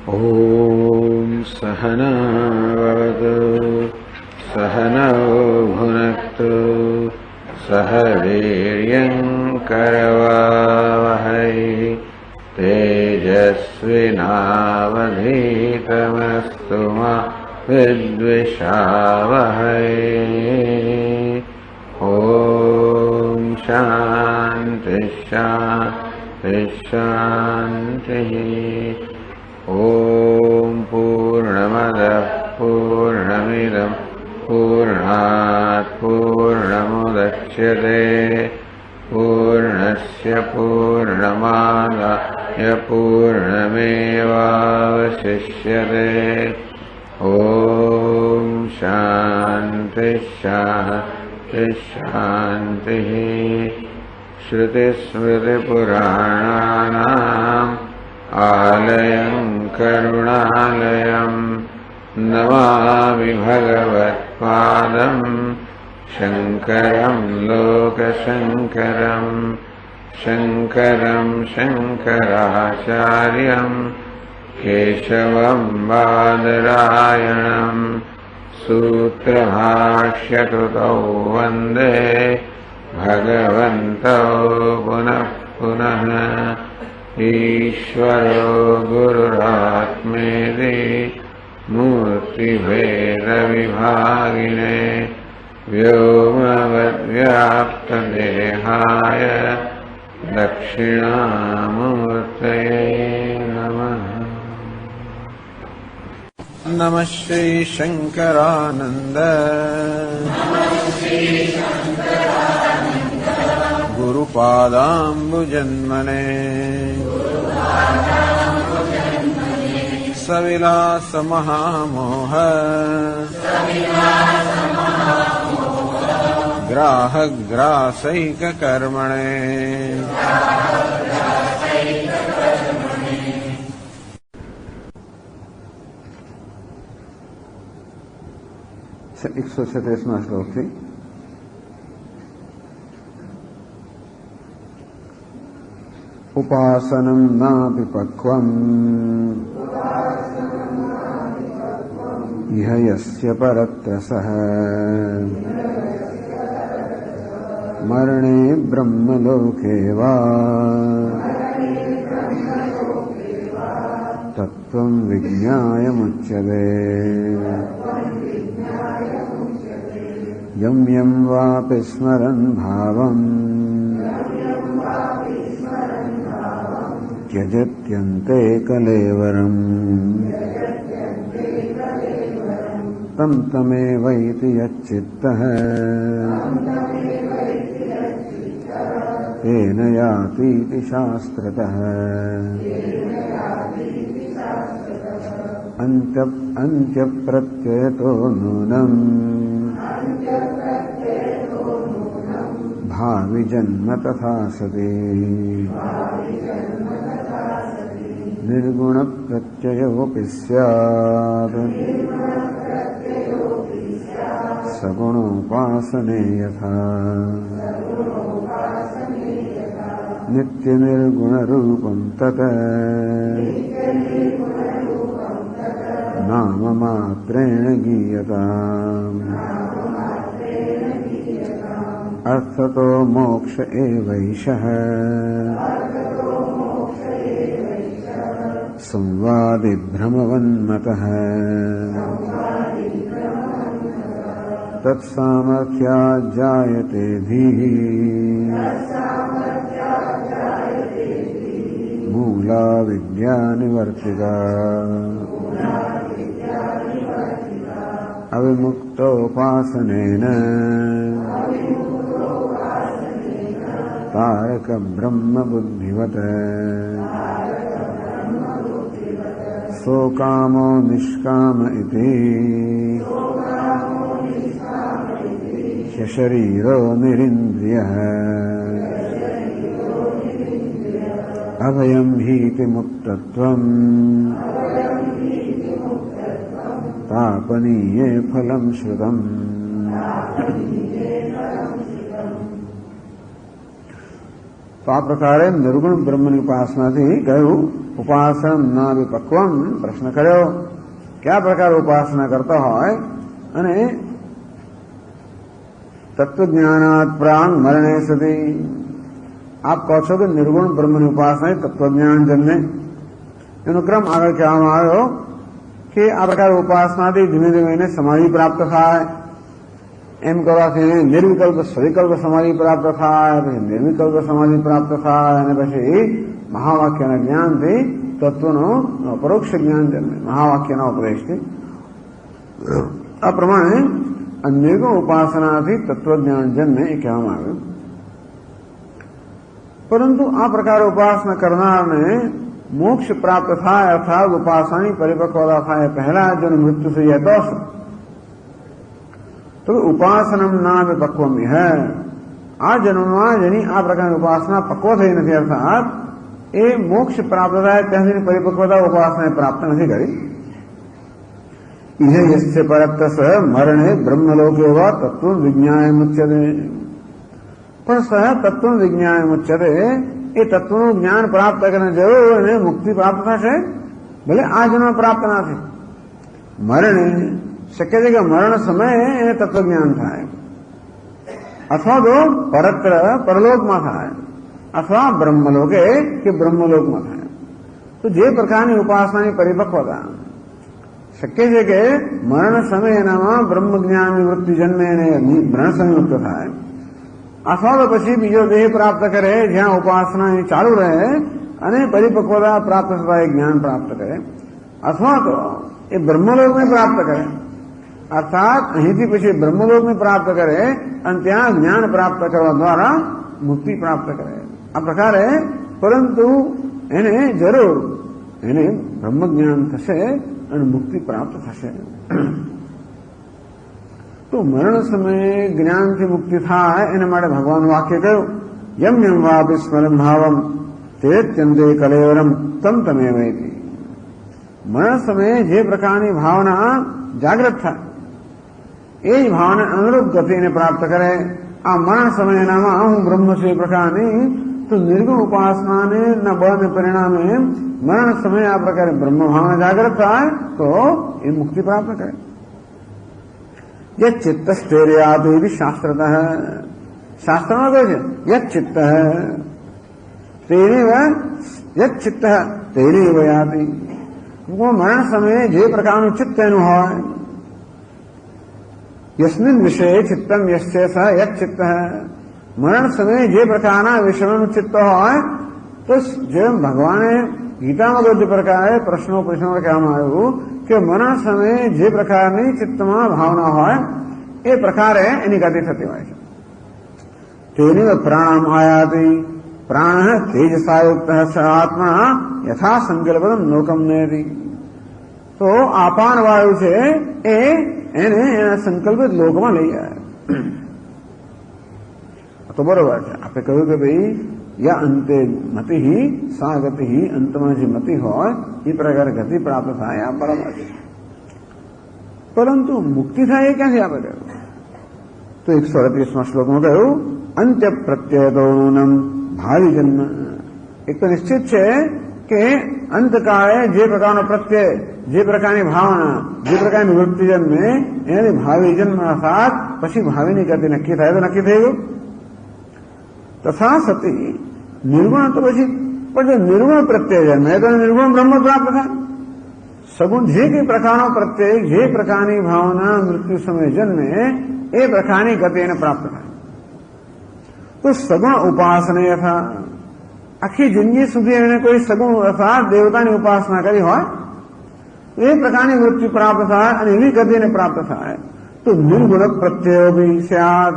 ॐ सहना भवतु सहनौ भुनक्तु सह वीर्यङ्करवावहै तेजस्विनावधीतमस्तु मा विद्विषावहै। ॐ शान्ति शान्ति शान्तिः। ॐ पूर्णमदः पूर्णमिदं पूर्णात् पूर्णमुदच्यते पूर्णस्य पूर्णमादाय पूर्णमेवावशिष्यते। ॐ शान्ति शान्ति शान्तिः। श्रुतिस्मृतिपुराणानाम् आलयं करुणालयं नमामि भगवत्पादं शङ्करं लोकशङ्करं शङ्करं शङ्कराचार्यं केशवं बादरायणं सूत्रभाष्यकृतौ वन्दे भगवन्तौ पुनः पुनः। ईश्वरो गुरुरात्मेति मूर्तिभेदविभागिने व्योमवद्व्याप्तदेहाय दक्षिणामूर्तये नमः। नमः श्री शंकरानंद गुरुपादाम्बुजन्मने सविलास महामोह ग्राहग्रासैक कर्मणे। से 137वां श्लोक थी। उपासनं नापि पक्वम् इह यस्य परत्रसः मरणे ब्रह्मलोके वा तत्त्वं विज्ञायमुच्यते। यं यं वापि स्मरन् भावम् त्यजत्यन्ते कलेवरम् तं तमेवैति यच्चित्तः तेन यातीति शास्त्रतः। अन्त्यप्रत्ययतो नूनम् भावि जन्म तथा सति। निर्गुणप्रत्ययोऽपि स्यात् सगुणोपासने यथा। नित्यनिर्गुणरूपं तत् नाममात्रेण गीयताम्। अर्थतो मोक्ष एवैषः संवादिभ्रमवन्मतः। तत्सामर्थ्याज्जायते धीः मूला विद्या निवर्तिता। अविमुक्तोपासनेन तारक ब्रह्म बुद्धिवत्। सोकामो निष्काम इति शरीरो निरिन्द्रियः। अभयं हीति मुक्तत्वम् तापनीये फलं श्रुतम्। તો આ પ્રકારે નિર્ગુણ બ્રહ્મની ઉપાસનાથી કહ્યું ઉપાસન ના વિપક્વમ. પ્રશ્ન કર્યો કયા પ્રકારે ઉપાસના કરતા હોય અને તત્વજ્ઞાનાત પ્રાણ મરણે સતી. આપ કહો છો કે નિર્ગુણ બ્રહ્મની ઉપાસના તત્વજ્ઞાન જન્મે. એનો ક્રમ આગળ કહેવામાં આવ્યો કે આ પ્રકારે ઉપાસનાથી ધીમે ધીમે એને સમાધિ પ્રાપ્ત થાય. એમ કરવાથી નિર્વિકલ્પ સવિકલ્પ સમાધિ પ્રાપ્ત થાય, પછી નિર્વિકલ્પ સમાધિ પ્રાપ્ત થાય અને પછી મહાવાક્યના જ્ઞાનથી તત્વનો પરોક્ષ જ્ઞાન જન્મે, મહાવાક્યના ઉપદેશથી. આ પ્રમાણે નિર્ગુણ ઉપાસનાથી તત્વજ્ઞાન જન્મે એ કહેવામાં આવ્યું. પરંતુ આ પ્રકારે ઉપાસના કરનારને મોક્ષ પ્રાપ્ત થાય અર્થાત ઉપાસનાની પરિપક્વતા થાય પહેલા જો મૃત્યુ થઈ જાય તો ઉપાસનમ ના પક્વમ હે. આ જન્મમાં જેની આ પ્રકારની ઉપાસના પક્વ થઈ નથી અર્થાત એ મોક્ષ પ્રાપ્ત થાય ત્યાં સુધી પરિપક્વતા ઉપાસનાએ પ્રાપ્ત નથી કરી. ઇહે યસ્ય પરત્તસ મરણે બ્રહ્મલોકે વા તત્વ વિજ્ઞાય મુચ્યતે. પણ સહ તત્વ વિજ્ઞાય મુચ્યતે એ તત્વનું જ્ઞાન પ્રાપ્ત કરીને જરૂર અને મુક્તિ પ્રાપ્ત થશે, ભલે આ જન્મ પ્રાપ્ત ના થાય. મરણે શક્ય છે કે મરણ સમયે એને તત્વજ્ઞાન થાય, અથવા તો પરત્ર પરલોકમાં થાય, અથવા બ્રહ્મલોકે કે બ્રહ્મલોકમાં થાય. તો જે પ્રકારની ઉપાસનાની પરિપક્વતા શક્ય છે કે મરણ સમયે એનામાં બ્રહ્મ જ્ઞાનની વૃત્તિ જન્મે અને ભ્રણ સંયુક્ત થાય, અથવા તો પછી બીજો દેહ પ્રાપ્ત કરે જ્યાં ઉપાસના ચાલુ રહે અને પરિપક્વતા પ્રાપ્ત થતા એ જ્ઞાન પ્રાપ્ત કરે, અથવા તો એ બ્રહ્મલોકને પ્રાપ્ત કરે અર્થાત અહીંથી પછી બ્રહ્મલોકને પ્રાપ્ત કરે અને ત્યાં જ્ઞાન પ્રાપ્ત કરવા દ્વારા મુક્તિ પ્રાપ્ત કરે. આ પ્રકારે પરંતુ એને જરૂર એને બ્રહ્મ જ્ઞાન થશે અને મુક્તિ પ્રાપ્ત થશે. તો મરણ સમયે જ્ઞાનથી મુક્તિ થાય એના માટે ભગવાન વાક્ય કહ્યું યમ યમ વાપી સ્મરણ ભાવમ તે ત્યંતે કલેવરમ તમ તમે વૈતી. મરણ સમયે જે પ્રકારની ભાવના જાગૃત થાય એ જ ભાવના અનુરૂપ ગતિને પ્રાપ્ત કરે. આ મરણ સમયનામાં હું બ્રહ્મ છું એ પ્રકારની તો નિર્ગુણ ઉપાસનાને ના બળને પરિણામે મરણ સમયે આ પ્રકારે બ્રહ્મ ભાવના જાગૃત થાય તો એ મુક્તિ પ્રાપ્ત કરે. યચ્ચિત્ત સ્થૈર્યાતુ ઇતિ શાસ્ત્રતઃ. શાસ્ત્રમાં કહે છે યચ્ચિત્ત તૈરેવ યચ્ચિત્ત તૈરેવ યાતિ. મરણ સમયે જે પ્રકારનું ચિત્ત એનું હોય યસ્મિન વિષયે ચિત્તમ યસ્ય સ યચ્ચિત્ત. મરણ સમયે જે પ્રકારના વિષયનું ચિત્ત હોય તો જેમ ભગવાને ગીતામાં બધી પ્રકારે પ્રશ્નો કહેવામાં આવ્યું કે મરણ સમયે જે પ્રકારની ચિત્તમાં ભાવના હોય એ પ્રકારે એની ગતિ થતી હોય છે. તેની પ્રાણામ આયાતિ. પ્રાણ તેજસાયુક્ત આત્મા યથા સંકલ્પમ લોકમ નેતિ. તો આપાન વાયુ છે એને એના સંકલ્પિત લોકમાં લઈ જાય તો બરોબર છે. આપણે કહ્યું કે ભાઈ યા અંતે મતિ સા ગતિ, અંતમાં જે મતિ હોય એ પ્રકારે ગતિ પ્રાપ્ત થાય આ બરાબર છે. પરંતુ મુક્તિ થાય એ ક્યાંથી આપણે કહ્યું તો 138માં શ્લોકમાં કહ્યું અંત્ય પ્રત્યયતોનું ભાવિ જન્મ. એક તો નિશ્ચિત છે કે અંતકાળે જે પ્રકારનો પ્રત્યય, જે પ્રકારની ભાવના, જે પ્રકારની વૃત્તિ જન્મે એનાથી ભાવિ જન્મ અર્થાત પછી ભાવિની ગતિ નક્કી થાય તો નક્કી થઈ ગયું. તથા સતી નિર્ગુણ તો પછી પણ જો નિર્ગુણ પ્રત્યય જન્મે તો નિર્ગુણ બ્રહ્મ પ્રાપ્ત થાય. સગુણ જે કઈ પ્રકારનો પ્રત્યય, જે પ્રકારની ભાવના મૃત્યુ સમયે જન્મે એ પ્રકારની ગતિ એને પ્રાપ્ત થાય. તો સગુણ ઉપાસના યથા આખી જિંદગી સુધી એને કોઈ સગુણ અર્થાત દેવતાની ઉપાસના કરી હોય એ પ્રકારની મૃત્યુ પ્રાપ્ત થાય અને એવી ગતિને પ્રાપ્ત થાય તો નિર્ગુણ પ્રત્યયો બી સ્યાદ.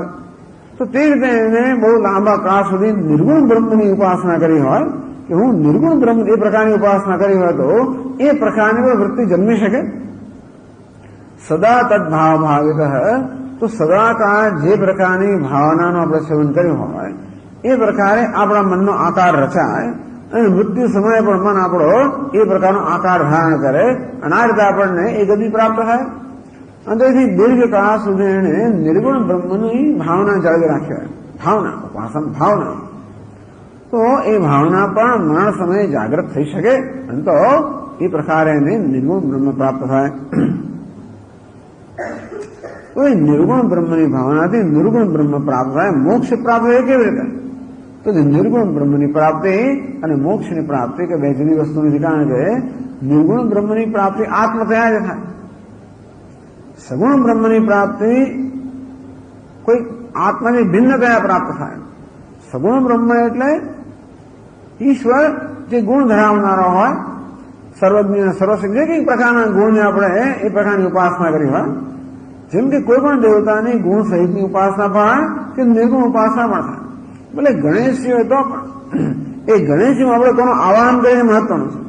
તો તે રીતે એને બહુ લાંબા કાળ સુધી નિર્ગુણ બ્રહ્મની ઉપાસના કરી હોય કે હું નિર્ગુણ બ્રહ્મ એ પ્રકારની ઉપાસના કરી હોય તો એ પ્રકારની વૃત્તિ જન્મી શકે. સદા તદભાવ ભાવિત. તો સદાકાળ જે પ્રકારની ભાવનાનું આપણે સેવન કર્યું હોય એ પ્રકારે આપણા મનનો આકાર રચાય અને મૃત્યુ સમયે પણ મન આપણો એ પ્રકારનો આકાર ધારણ કરે અને આ રીતે આપણને એ ગતિ પ્રાપ્ત થાય. અને તેથી દીર્ઘકાળ સુધી એને નિર્ગુણ બ્રહ્મની ભાવના જાળવી રાખે. ભાવના ઉપાસન ભાવના તો એ ભાવના પણ મરણ સમયે જાગૃત થઈ શકે અને તો એ પ્રકારે એને નિર્ગુણ બ્રહ્મ પ્રાપ્ત થાય. તો એ નિર્ગુણ બ્રહ્મની ભાવનાથી નિર્ગુણ બ્રહ્મ પ્રાપ્ત થાય. મોક્ષ પ્રાપ્ત થાય કેવી રીતે? તો નિર્ગુણ બ્રહ્મની પ્રાપ્તિ અને મોક્ષની પ્રાપ્તિ કે બે જુદી વસ્તુ નથી. કારણ કે નિર્ગુણ બ્રહ્મની પ્રાપ્તિ આત્મ થયા જ થાય. સગુણ બ્રહ્મની પ્રાપ્તિ કોઈ આત્માની ભિન્ન થયા પ્રાપ્ત થાય. સગુણ બ્રહ્મ એટલે ઈશ્વર જે ગુણ ધરાવનારો હોય, સર્વજ્ઞ સર્વશક્તિ, જે કઈ પ્રકારના ગુણને આપણે એ પ્રકારની ઉપાસના કરી હોય, જેમ કે કોઈ પણ દેવતાની ગુણ સહિતની ઉપાસના પણ કે નિર્ગુણ ઉપાસના પણ થાય. ભલે ગણેશજી હોય તો પણ એ ગણેશજીમાં આપણે કોનું આવાહન કરીને મહત્વનું છે.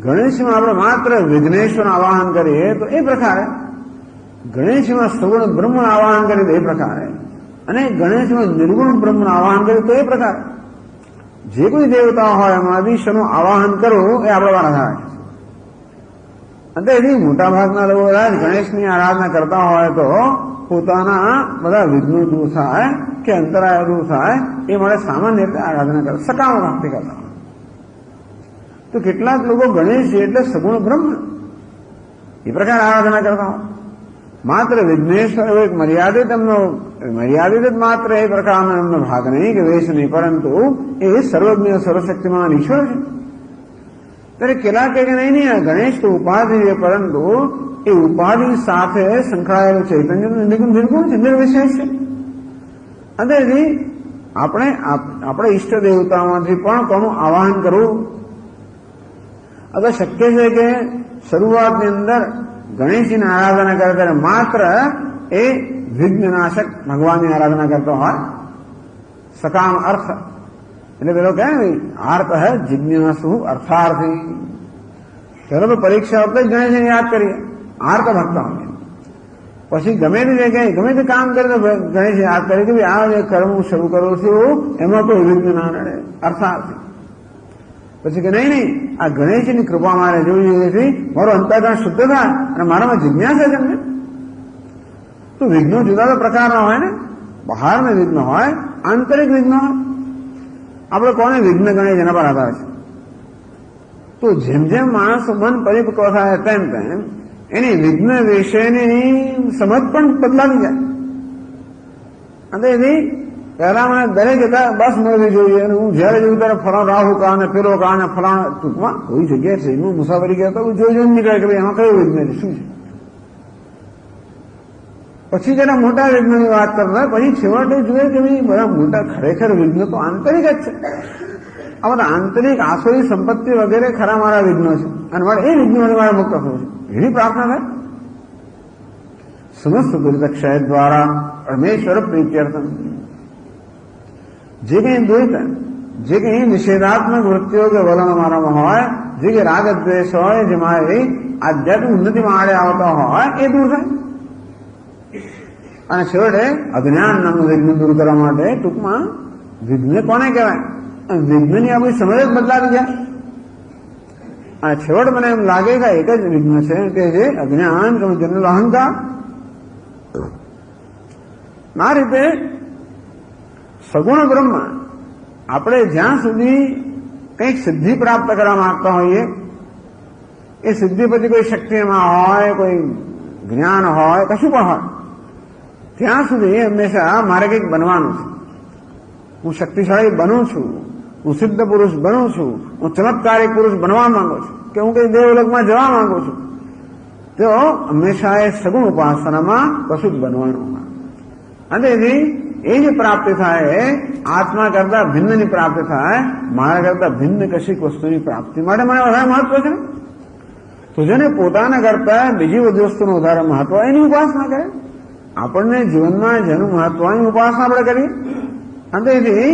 ગણેશજીમાં આપણે માત્ર વિઘ્નેશ્વરનું આવાહન કરીએ તો એ પ્રકારે, ગણેશજીમાં સગુણ બ્રહ્મનું આવાહન કરીએ તો એ પ્રકારે, અને ગણેશજીમાં નિર્ગુણ બ્રહ્મનું આવાહન કરીએ તો એ પ્રકારે જે કોઈ દેવતા હોય એમાંથી શનું આવાહન કરવું એ આપણે વાળા થાય. અને એની મોટા ભાગના લોકો ગણેશની આરાધના કરતા હોય તો પોતાના બધા વિઘ્નો દૂર થાય કે અંતરાય દૂર થાય એ માટે સામાન્ય રીતે આરાધના કરે, સકામ ભક્તિ કરતા હોય. તો કેટલાક લોકો ગણેશજી એટલે સગુણ બ્રહ્મ એ પ્રકારે આરાધના કરતા હોય. માત્ર વિઘ્નેશ્વર એવો એક મર્યાદિત જ માત્ર એ પ્રકારનો એમનો ભાગ નહીં કે વેશ નહીં, પરંતુ એ સર્વજ્ઞ સર્વશક્તિમાન ઈશ્વર છે. ત્યારે કેટલાક કે નહીં ગણેશ તો ઉપાધિ છે, પરંતુ એ ઉપાધિ સાથે સંકળાયેલું ચૈતન્ય નિર્ગુણ છે, નિર્વિશેષ છે. અને આપણે ઈષ્ટ દેવતાઓમાંથી પણ કોનું આવાહન કરવું? અગર શક્ય છે કે શરૂઆતની અંદર ગણેશજીની આરાધના કરે ત્યારે માત્ર એ વિઘ્નનાશક ભગવાનની આરાધના કરતો હોય, સકામ અર્થ એટલે પેલો કહે ને આર્ત હે જિજ્ઞાસુ અર્થાર્થી. ચલો તો પરીક્ષા વખતે જ ગણેશને યાદ કરીએ, આર્ત ભક્ત હોય. પછી ગમે તે જગ્યાએ ગમે તે કામ કરે તો ગણેશ યાદ કરે કે આ જે કર્મ હું શરૂ કરું છું એમાં કોઈ વિઘ્ન ના નડે, અર્થાર્થી. પછી કે નહીં આ ગણેશની કૃપા મારે જોઈ છે, મારો અંતઃકરણ શુદ્ધ થાય અને મારામાં જિજ્ઞાસા જન્મે. તો વિઘ્નો જુદા જુદા પ્રકારના હોય ને, બહારના વિઘ્ન હોય, આંતરિક વિઘ્ન હોય. આપણે કોને વિઘ્ન ગણીએ જેના પર આધાર છે. તો જેમ જેમ માણસ મન પરિપક્વ થાય તેમ તેમ એની વિઘ્ન વિશેની સમજ પણ બદલાવી જાય. અને એની પહેલા મને દરેક બસ મળવી જોઈએ અને હું જયારે જોઉં ત્યારે ફલાણ રાહુ કા ને પેલો કા ને ફલાણ, ટૂંકમાં કોઈ જગ્યાએ ટ્રેનમાં મુસાફરી ગયા તો જોઈ નીકળે કે ભાઈ એમાં કયું વિઘ્ન છે, શું છે. પછી જરા મોટા વિઘ્નની વાત કરતા પછી છેવટે જોઈએ કે ભાઈ બધા મોટા ખરેખર વિઘ્ન તો આંતરિક જ છે. આ બધા આંતરિક આસુરી સંપત્તિ વગેરે ખરા મારા વિઘ્નો છે અને મારે એ વિઘ્નોને મારે મુક્ત થવું છે. એની પ્રાર્થના થાય. સમસ્ત દુર્દક્ષય દ્વારા પરમેશ્વર પ્રીત્યર્થમ. જે કંઈ દ્વૈત, જે કંઈ નિષેધાત્મક વૃત્તિઓ કે વલણો મારામાં હોય, જે કંઈ રાગ દ્વેષ હોય, જે મારી આધ્યાત્મિક ઉન્નતિમાં આડે આવતા હોય એ દૂર થાય. અને છેવટે અજ્ઞાન નામનું વિઘ્ન દૂર કરવા માટે ટૂંકમાં વિઘ્ન કોને કહેવાય? વિઘ્નની આપણી સમજ જ બદલાવી જાય. અને છેવટ મને એમ લાગે કે એક જ વિઘ્ન છે કે જે અજ્ઞાન કે જનરલ અહંકાર. આ રીતે સગુણ બ્રહ્મ આપણે જ્યાં સુધી કંઈક સિદ્ધિ પ્રાપ્ત કરવા માંગતા હોઈએ, એ સિદ્ધિ પછી કોઈ શક્તિમાં હોય, કોઈ જ્ઞાન હોય, કશું પણ હોય, ત્યાં સુધી હંમેશા મારે કંઈક બનવાનું છે. હું શક્તિશાળી બનું છું, હું સિદ્ધ પુરુષ બનું છું, હું ચમત્કારિક પુરુષ બનવા માંગુ છું કે હું કઈ દેવલોકમાં જવા માંગુ છું. તો હંમેશા એ સગુણ ઉપાસનામાં કશું જ બનવાનું. અને એની એ જે પ્રાપ્તિ થાય આત્મા કરતા ભિન્નની પ્રાપ્તિ થાય, મારા કરતા ભિન્ન કશીક વસ્તુની પ્રાપ્તિ માટે મને વધારે મહત્વ છે. તો જેને પોતાના કરતા બીજી બધી વસ્તુનું વધારે મહત્વ એની ઉપાસના કરે. આપણને જીવનમાં જેનું મહત્વ એની ઉપાસના આપણે કરીએ. અને તેથી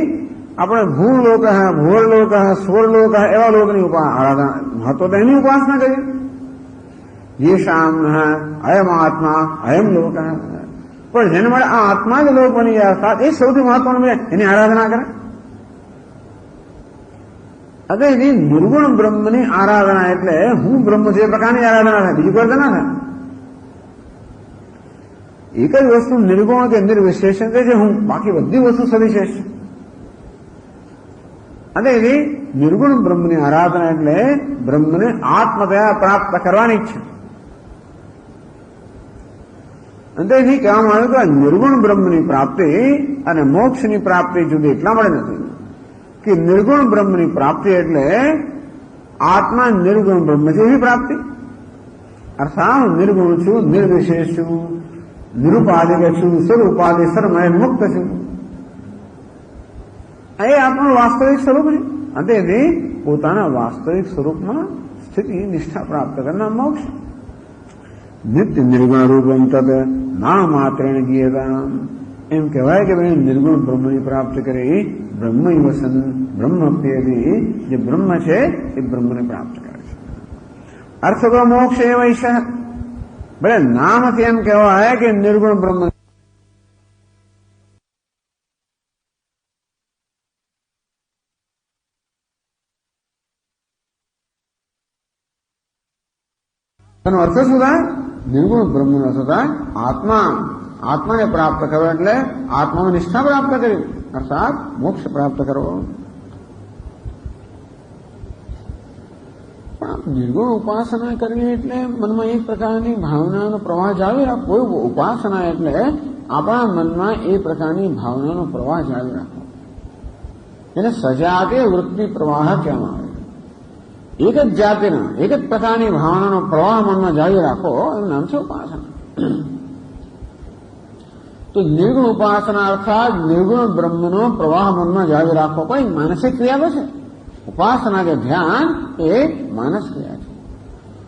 આપણે ભૂલ લોક હે, ભૂર લોક હે, સ્વર લોક હે એવા લોકની આરાધના મહત્વ તો એની ઉપાસના કરીએ. ये शाम है अयम आत्मा अयम लोक है. પણ જેને મળે આ આત્મા જ લોક બની જાય એ સૌથી મહત્વનું છે, એની આરાધના કરે. અગર એની નિર્ગુણ બ્રહ્મની આરાધના એટલે હું બ્રહ્મ જે પ્રકારની આરાધના થાય, બીજી કોઈ ના થાય. એક જ વસ્તુ નિર્ગુણ કે નિર્વિશેષ છે જે હું, બાકી બધી વસ્તુ સવિશેષ છે. અતેથી નિર્ગુણ બ્રહ્મની આરાધના એટલે બ્રહ્મને આત્મતયા પ્રાપ્ત કરવાની ઈચ્છા. અંતેથી કહેવામાં આવ્યું કે નિર્ગુણ બ્રહ્મની પ્રાપ્તિ અને મોક્ષની પ્રાપ્તિ જુદી એટલા માટે નથી કે નિર્ગુણ બ્રહ્મની પ્રાપ્તિ એટલે આત્મા નિર્ગુણ બ્રહ્મ છે એવી પ્રાપ્તિ. અર્થાત નિર્ગુણ છું, નિર્વિશેષ છું, નિરુપાધિક છું, સ્વરૂપાધિ સર્વમય મુક્ત છું. એ આપણું વાસ્તવિક સ્વરૂપ છે. અંતેથી પોતાના વાસ્તવિક સ્વરૂપમાં સ્થિતિ નિષ્ઠા પ્રાપ્ત કરનાર મોક્ષ. નિત્ય નિર્ગુણ રૂપમ તદ નામ માત્રેણ ગીયતા. એમ કહેવાય કે ભાઈ નિર્ગુણ બ્રહ્મની પ્રાપ્ત કરે બ્રહ્મ વસન બ્રહ્મ અપ્યેથી જે બ્રહ્મ છે એ બ્રહ્મને પ્રાપ્ત કરે છે. અર્થ તો મોક્ષ એ વૈશ ભલે નામથી એમ કહેવાય કે નિર્ગુણ બ્રહ્મ એનો અર્થ શું થાય? નિર્ગુણ બ્રહ્મનો અર્થ થાય આત્માને પ્રાપ્ત કરો એટલે આત્મામાં નિષ્ઠા પ્રાપ્ત કરી અર્થાત મોક્ષ પ્રાપ્ત કરવો. પણ નિર્ગુણ ઉપાસના કરવી એટલે મનમાં એક પ્રકારની ભાવનાનો પ્રવાહ જાળવી રાખવો. કોઈ ઉપાસના એટલે આપણા મનમાં એ પ્રકારની ભાવનાનો પ્રવાહ જાળવી રાખવો. એને સજાતે વૃત્તિ પ્રવાહ કહેવામાં આવે. એક જ જાતિના એક જ પ્રકારની ભાવનાનો પ્રવાહ મનમાં જાળવી રાખો એનું નામ છે ઉપાસના. તો નિર્ગુણ ઉપાસના અર્થાત નિર્ગુણ બ્રહ્મનો પ્રવાહ મનમાં જાળવી રાખો કોઈ માનસિક ક્રિયા તો છે. ઉપાસના કે ધ્યાન એ માનસ ક્રિયા છે.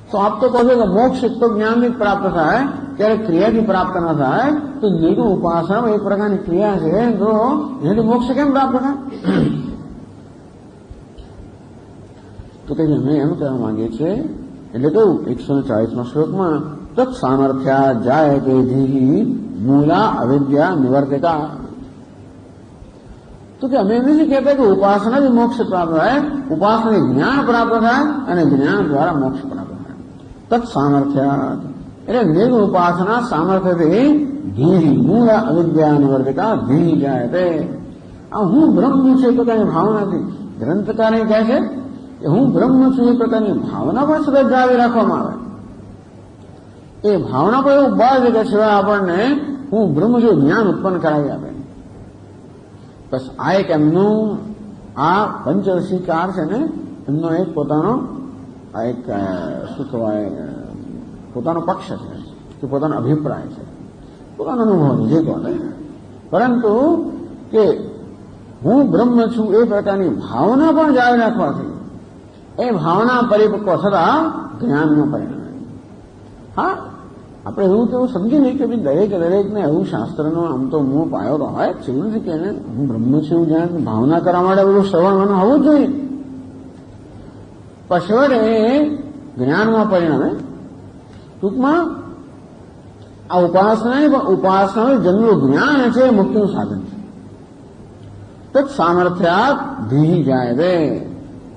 તો આપ તો કહો છો કે મોક્ષ તો જ્ઞાનથી પ્રાપ્ત થાય ત્યારે ક્રિયાથી પ્રાપ્ત ન થાય. તો નિર્ગુણ ઉપાસના એક પ્રકારની ક્રિયા છે તો એનાથી મોક્ષ કેમ પ્રાપ્ત થાય? તો કે અમે એમ કહેવા માંગીએ છીએ એટલે કહ્યું 140માં શ્લોકમાં તત્ સામર્થ્યા જાય કે ધીહી મૂલા અવિદ્યા નિવર્તિકા. તો કે અમે એમ નથી કહેતા કે ઉપાસનાથી મોક્ષ પ્રાપ્ત થાય. ઉપાસનાથી જ્ઞાન પ્રાપ્ત થાય અને જ્ઞાન દ્વારા મોક્ષ પ્રાપ્ત થાય. તત્ સામર્થ્યા એટલે નિર્ગુણ ઉપાસના સામર્થ્યથી ધીહી મૂલા અવિદ્યા નિવર્તિકા ધીહી જાય તે આ હું બ્રહ્મ છું એ પ્રકારની ભાવનાથી ગ્રંથકાર કહે છે કે હું બ્રહ્મ છું એ પ્રકારની ભાવના પણ સતત જાળવી રાખવામાં આવે. એ ભાવના પણ એવું બળ છે કે સિવાય આપણને હું બ્રહ્મ છું જ્ઞાન ઉત્પન્ન કરાવી આપે. બસ આ એક એમનું આ પંચરસીકાર છે ને એમનો એક પોતાનો આ એક શું કહેવાય પોતાનો પક્ષ છે કે પોતાનો અભિપ્રાય છે પોતાનો અનુભવ જે કોને. પરંતુ કે હું બ્રહ્મ છું એ પ્રકારની ભાવના પણ જાળવી રાખવાથી એ ભાવના પરિપક્વ થતા જ્ઞાનમાં પરિણમે. હા આપણે એવું તો એવું સમજી નહીં કે દરેકને એવું શાસ્ત્રનો આમ તો મોહ પાયો તો હોય એવું નથી કે એને હું બ્રહ્મ છું જ્યાં ભાવના કરવા માટે બધું શ્રવણ હોવું જ જોઈએ. પછી એ જ્ઞાનમાં પરિણમે. ટૂંકમાં આ ઉપાસનાનું જન્મનું જ્ઞાન છે મુક્તિનું સાધન છે. તત્ સામર્થ્યાત ધીહી જાય રે.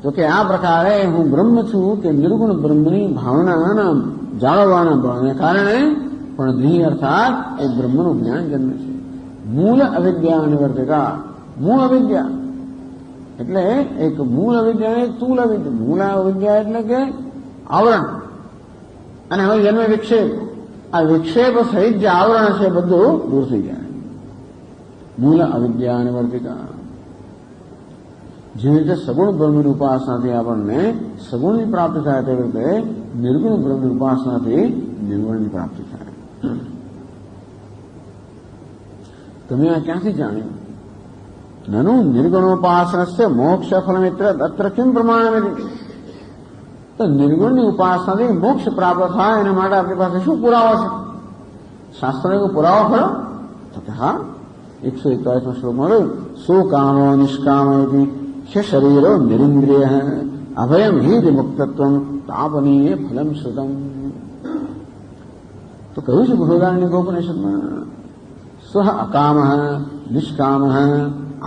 તો કે આ પ્રકારે હું બ્રહ્મ છું કે નિર્ગુણ બ્રહ્મની ભાવનાના જાળવવાના બળને કારણે પણ ધીહી અર્થાત એ બ્રહ્મનું જ્ઞાન જન્મે છે. મૂળ અવિદ્યા નિવર્તિકા. મૂળ અવિદ્યા એટલે એક મૂળ અવિદ્યા એક તૂલ અવિદ્યા. મૂળ અવિદ્યા એટલે કે આવરણ અને હવે જન્મે વિક્ષેપ. આ વિક્ષેપ સહિત જે આવરણ છે બધું દૂર થઈ જાય. મૂળ અવિદ્યા નિવર્તિકા. જેવી રીતે સગુણ બ્રહ્મની ઉપાસનાથી આપણને સગુણની પ્રાપ્તિ થાય તેવી રીતે નિર્ગુણ બ્રહ્મની ઉપાસનાથી નિર્ગુણની પ્રાપ્તિ થાય. તમે આ ક્યાંથી જાણ્યું? નનુ નિર્ગુણોપાસનસ્ય મોક્ષ ફલમિત્ર અત્ર કિમ પ્રમાણ? તો નિર્ગુણની ઉપાસનાથી મોક્ષ પ્રાપ્ત થાય એના માટે આપણી પાસે શું પુરાવો છે? શાસ્ત્રનો એવો પુરાવો ખરો? તો કે હા 141 શ્લોકમાં રહ્યું સો કામો નિષ્કામો શરીરો નિરિન્દ્રિય અભયમ હિ મુક્તત્વ તાપનીય ફલમ શ્રુતમ. તો કહ્યું છે બૃહદારણ્યક ઉપનિષદમાં સ્વ અકામ નિષ્કામ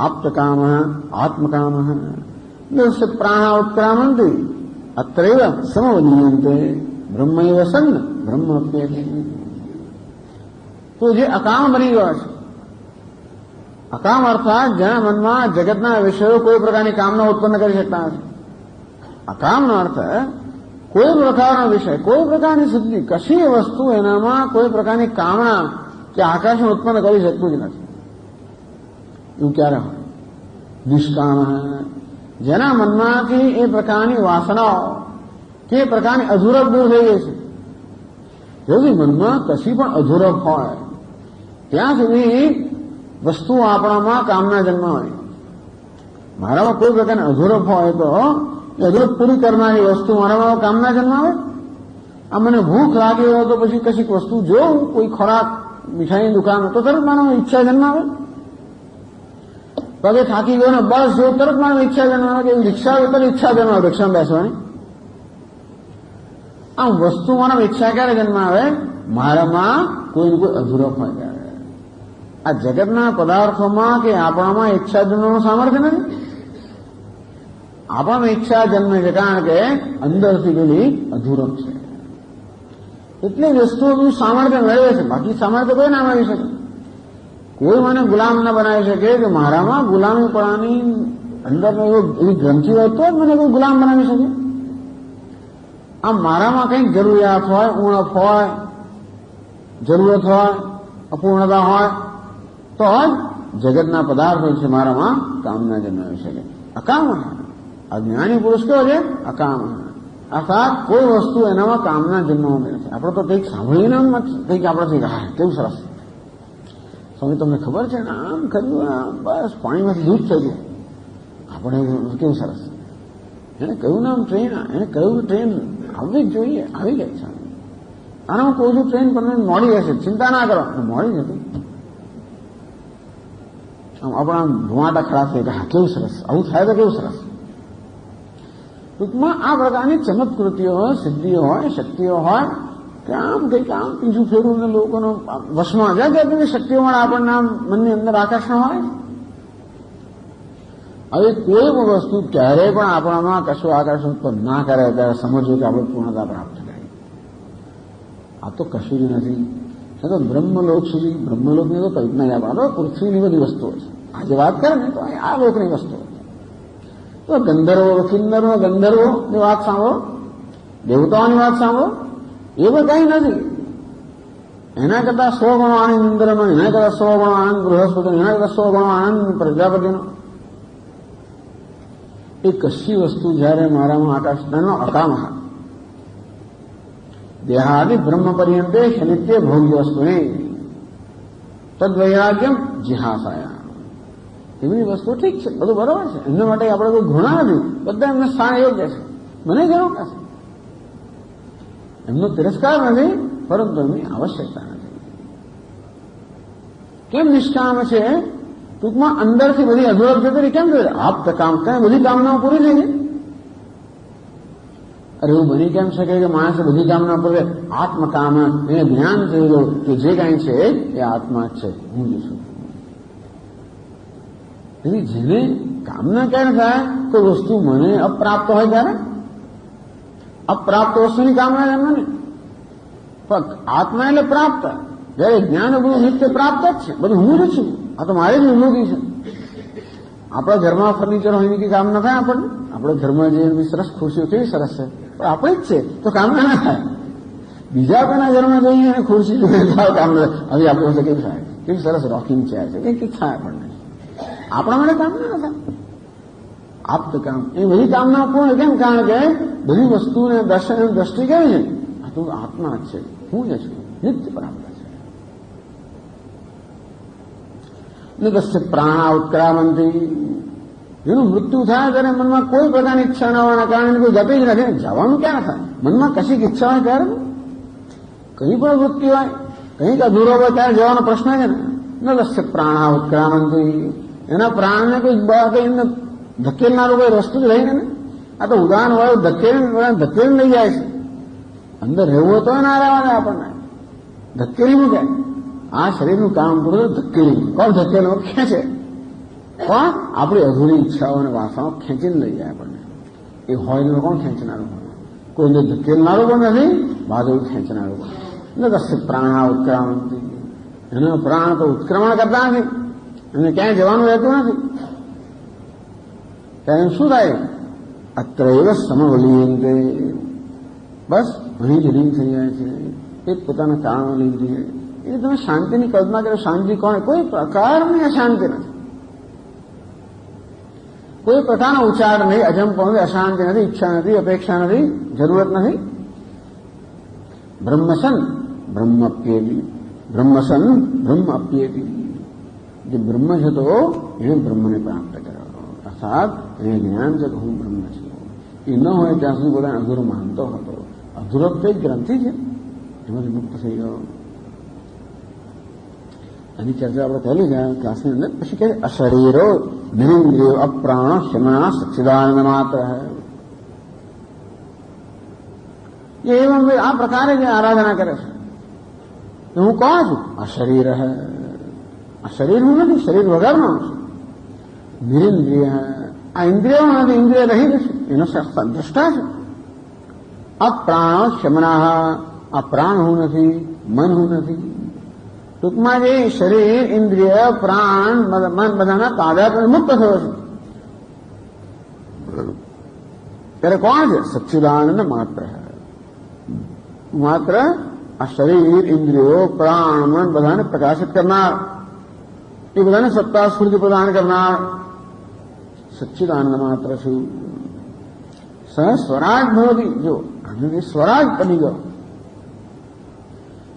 આપ્તકામ આત્મકામ દર્શ પ્રાણા ઉત્ક્રામંતી અત્રૈવ સમવદીયંતે બ્રહ્મૈવ સન્ન બ્રહ્મ અપ્યેતિ. તો જે અકામ બની ગયો છે અકામ અર્થાત જેના મનમાં જગતના વિષયો કોઈ પ્રકારની કામના ઉત્પન્ન કરી શકતા નથી. અકામનો અર્થ કોઈ પ્રકારનો વિષય, કોઈ પ્રકારની સિદ્ધિ, કશી વસ્તુ એનામાં કોઈ પ્રકારની કામના કે આકર્ષણ ઉત્પન્ન કરી શકતું જ નથી. એવું ક્યારે હોય? નિષ્કામ, જેના મનમાંથી એ પ્રકારની વાસનાઓ કે એ પ્રકારની અધૂરપ દૂર થઈ ગઈ છે. যদি મનમાં કશી પણ અધૂરપ હોય ત્યાં સુધી વસ્તુ આપણામાં કામના જન્માવે. મારામાં કોઈ પ્રકારની અધૂરપ હોય તો એ અધૂરપ પૂરી કરનારી વસ્તુ મારામાં કામના જન્માવે. આ મને ભૂખ લાગી હોય તો પછી કશીક વસ્તુ જોઉં, કોઈ ખોરાક, મીઠાઈની દુકાન તો તરત મારામાં ઈચ્છા જન્માવે. પગે થાકી ગયો ને બસ જો તરત મારામાં ઈચ્છા જન્માવે કે રિક્ષા તરત ઈચ્છા જન્માવે રિક્ષામાં બેસવાની. આમ વસ્તુ મારામાં ઈચ્છા ક્યારે જન્માવે? મારામાં કોઈને કોઈ અધૂરપ હોય ત્યારે. આ જગતના પદાર્થોમાં કે આપણામાં ઈચ્છા જન્મવાનું સામર્થ્ય નથી. આપણામાં ઈચ્છા જન્મે છે કારણ કે અંદરથી પેલી અધૂરપ છે. એટલી વસ્તુઓનું સામર્થ્ય મેળવે છે. બાકી સામર્થ્ય કોઈ ના મેળવી શકે. કોઈ મને ગુલામ ના બનાવી શકે કે મારામાં ગુલામીપણાની અંદર એવી ગ્રંથિ હોય તો જ મને કોઈ ગુલામ બનાવી શકે. આમ મારામાં કંઈક જરૂરિયાત હોય, ઉણપ હોય, જરૂરત હોય, અપૂર્ણતા હોય તો જ જગતના પદાર્થો છે મારામાં કામના જન્માવી શકે. અકામ, અજ્ઞાની પુરુષ કેવો છે? અકામ. અર્થાત કોઈ વસ્તુ એનામાં કામના જન્માવી નથી. આપણે તો કંઈક સાંભળીને કંઈક આપણાથી કેવું સરસ સ્વામી તમને ખબર છે ને આમ કર્યું, બસ પાણીમાંથી દૂધ થયું, આપણે કેવું સરસ. એને કહ્યું નામ ટ્રેન, એને કહ્યું ટ્રેન આવવી જ જોઈએ, આવી ગઈ છે. અને હું કહું છું ટ્રેન તમને મોડી હશે, ચિંતા ના કરો. મોડી નથી. આમ આપણા ધુમાડા ખડા થઈ ગયા, કેવું સરસ, આવું થાય તો કેવું સરસ. ટૂંકમાં આ પ્રકારની ચમત્કૃતિઓ હોય, સિદ્ધિઓ હોય, શક્તિઓ હોય કે આમ કંઈક આમ પીછું ફેરવું ને લોકોનો વશમાં જાય કે શક્તિઓ મળે આપણને મનની અંદર આકર્ષણ હોય. હવે કોઈ પણ વસ્તુ ક્યારેય પણ આપણામાં કશું આકર્ષણ ઉત્પન્ન ના કરે ત્યારે સમજવું કે આપણે પૂર્ણતા પ્રાપ્ત કરી. આ તો કશું જ નથી. એ તો બ્રહ્મલોક સુધી, બ્રહ્મલોકની તો કલ્પના જ આપણા તો પૃથ્વીની બધી વસ્તુઓ છે. આજે વાત કરે ને તો આ લોકની વસ્તુઓ તો ગંધર્વો, કિન્નરો, ગંધર્વોની વાત સાંભળો, દેવતાઓની વાત સાંભળો, એ પણ કંઈ નથી. એના કરતા 100 ગણો આનંદ ઇન્દ્રનો, એના કરતા 100 ગણો આનંદ બૃહસ્પતિનો, એના કરતા 100 ગણો આનંદ પ્રજાપતિનો. એ કશી વસ્તુ જયારે મારામાં આકાશનો અકામ દેહાદિ બ્રહ્મ પર્યંતે નિત્ય ભોગ્ય વસ્તુ તદ્વૈરાગ્યમ જિહાસાયા. એવી વસ્તુ ઠીક છે, બધું બરોબર છે. એમના માટે આપણે કોઈ ઘૃણા નથી. બધા એમને સ્થાન યોગ્ય છે. મને જરૂર નથી. એમનો તિરસ્કાર નથી, પરંતુ એમની આવશ્યકતા નથી. કેમ નિષ્કામ છે? ટૂંકમાં અંદરથી બધી અધૂરપ જતી કેમ જોઈએ? આપ કામ કઈ બધી કામનાઓ પૂરી થઈ ગઈ. અરે એવું બની કેમ શકે કે માણસે બધી કામના પૂરે? આત્મકામ, એને જ્ઞાન થઈ ગયું કે જે કાંઈ છે એ આત્મા જ છે, હું જ છું. એટલે જેને કામના ક્યારે થાય? કોઈ વસ્તુ મને અપ્રાપ્ત હોય ત્યારે. અપ્રાપ્ત વસ્તુની કામના એમ ને. પણ આત્મા એટલે પ્રાપ્ત. જયારે જ્ઞાન બધું નિત્ય પ્રાપ્ત જ છે. બધું હું જ છું. આ તો મારી જ વિભૂતિ છે. આપણા ઘરમાં ફર્નિચર હોય એની કામ ના થાય આપણને. આપણે ઘરમાં જે સરસ ખુરશીઓ કેવી સરસ છે, પણ આપણી જ છે તો કામ ના થાય. બીજા કોઈના ઘરમાં જઈએ અને ખુરશી કામ ના થાય. હવે આપણી પાસે કેવું થાય, કેવી સરસ રોકિંગ ચેર છે, કંઈક થાય આપણને. આપણા માટે કામ ના થાય. આપ તો કામ એ બધી કામના પૂર્ણ કેમ? કારણ કે બધી વસ્તુને દર્શન દ્રષ્ટિ કેવી છે? આ તો આત્મા જ છે, હું જ છું, નિત્ય પ્રાપ્ત છે. નિગસ્ય પ્રાણા ઉત્ક્રામંતી. જેનું મૃત્યુ થાય ત્યારે મનમાં કોઈ પ્રકારની ઈચ્છા ન હોવાના કારણે કોઈ ગતિ જ નથી. જવાનું ક્યાં થાય? મનમાં કશીક ઈચ્છા હોય ત્યારે, કઈ પણ વૃત્તિ હોય, કંઈક અધૂરો હોય ત્યારે જવાનો પ્રશ્ન છે ને. નિગસ્ય પ્રાણા ઉત્ક્રામંતી. એના પ્રાણને કોઈ ધકેલનારું કોઈ વસ્તુ જ રહીને ને. આ તો ઉદાહરણ હોય ધકેલી લઈ જાય છે. અંદર રહેવું તો ના રહેવા દે આપણને, ધકેલી મૂકે. આ શરીરનું કામ પૂરું ધકેલી. કોણ ધકેલો? ખેંચે. કોણ? આપણી અધૂરી ઈચ્છાઓ અને વાસનાઓ ખેંચીને લઈ જાય આપણને. એ હોય તો કોણ ખેંચનારું હોય? કોઈને ધકેલનારું પણ નથી, બાજુ ખેંચનારું પણ. કશે પ્રાણા ઉત્ક્રામંતી. એના પ્રાણ તો ઉત્ક્રમણ કરતા નથી. એને ક્યાંય જવાનું રહેતું નથી. ત્યારે શું થાય? અત્રૈવ સમવલીયંતે, બસ અહીં જ લીન થઈ જાય છે. એ પોતાના કારણો લીન થઈ જાય. એટલે તમે શાંતિની કલ્પના કરો. શાંતિ કોણ? કોઈ પ્રકારની અશાંતિ નથી, કોઈ પ્રકારનો ઉચ્ચાર નહીં, અજંપો નથી, અશાંતિ નથી, ઈચ્છા નથી, અપેક્ષા નથી, જરૂરત નથી. બ્રહ્મસન બ્રહ્મપ્યેતિ, બ્રહ્મસન બ્રહ્મ અપ્યેતિ. જે બ્રહ્મ છે તો એને બ્રહ્મને પ્રાપ્ત કરો, અર્થાત એને જ્ઞાન છે કે હું બ્રહ્મ છું. એ ન હોય ત્યાં સુધી પોતાને અધૂરો માનતો હતો. અધૂરો તો એક ગ્રંથિ છે, એમાંથી મુક્ત થઈ ગયો. આની ચર્ચા આપણે પહેલી ગયા ક્લાસની અંદર. પછી કહે અશરીરો નિરિન્દ્રિયો અપ્રાણ શમના સચ્ચિદાનંદ માત્ર હૈ. એવં આ પ્રકારે જે આરાધના કરે છે કે હું કોણ છું? અશરીર હૈ. આ શરીર હું નથી, શરીર વગરનો છું. નિરિન્દ્રિય, આ ઇન્દ્રિયો નથી, ઇન્દ્રિય રહી જશે, એનો દ્રષ્ટા છે. અપ્રાણ શમના, આ પ્રાણ હું નથી, મન હું નથી. ટૂંકમાં જે શરીર, ઇન્દ્રિય, પ્રાણ, મન બધાના તાદાત્મ્ય મુક્ત થયો છે. ત્યારે કોણ છે? સચ્ચિદાનંદ માત્ર. માત્ર આ શરીર, ઇન્દ્રિયો, પ્રાણ, મન બધાને પ્રકાશિત કરનાર, એ બધાને સત્તા સ્ફૂર્તિ પ્રદાન કરનાર સચ્ચિદાનંદ માત્ર છું. સહ સ્વરાજ ભવતી, જો આને સ્વરાજ બની ગયો.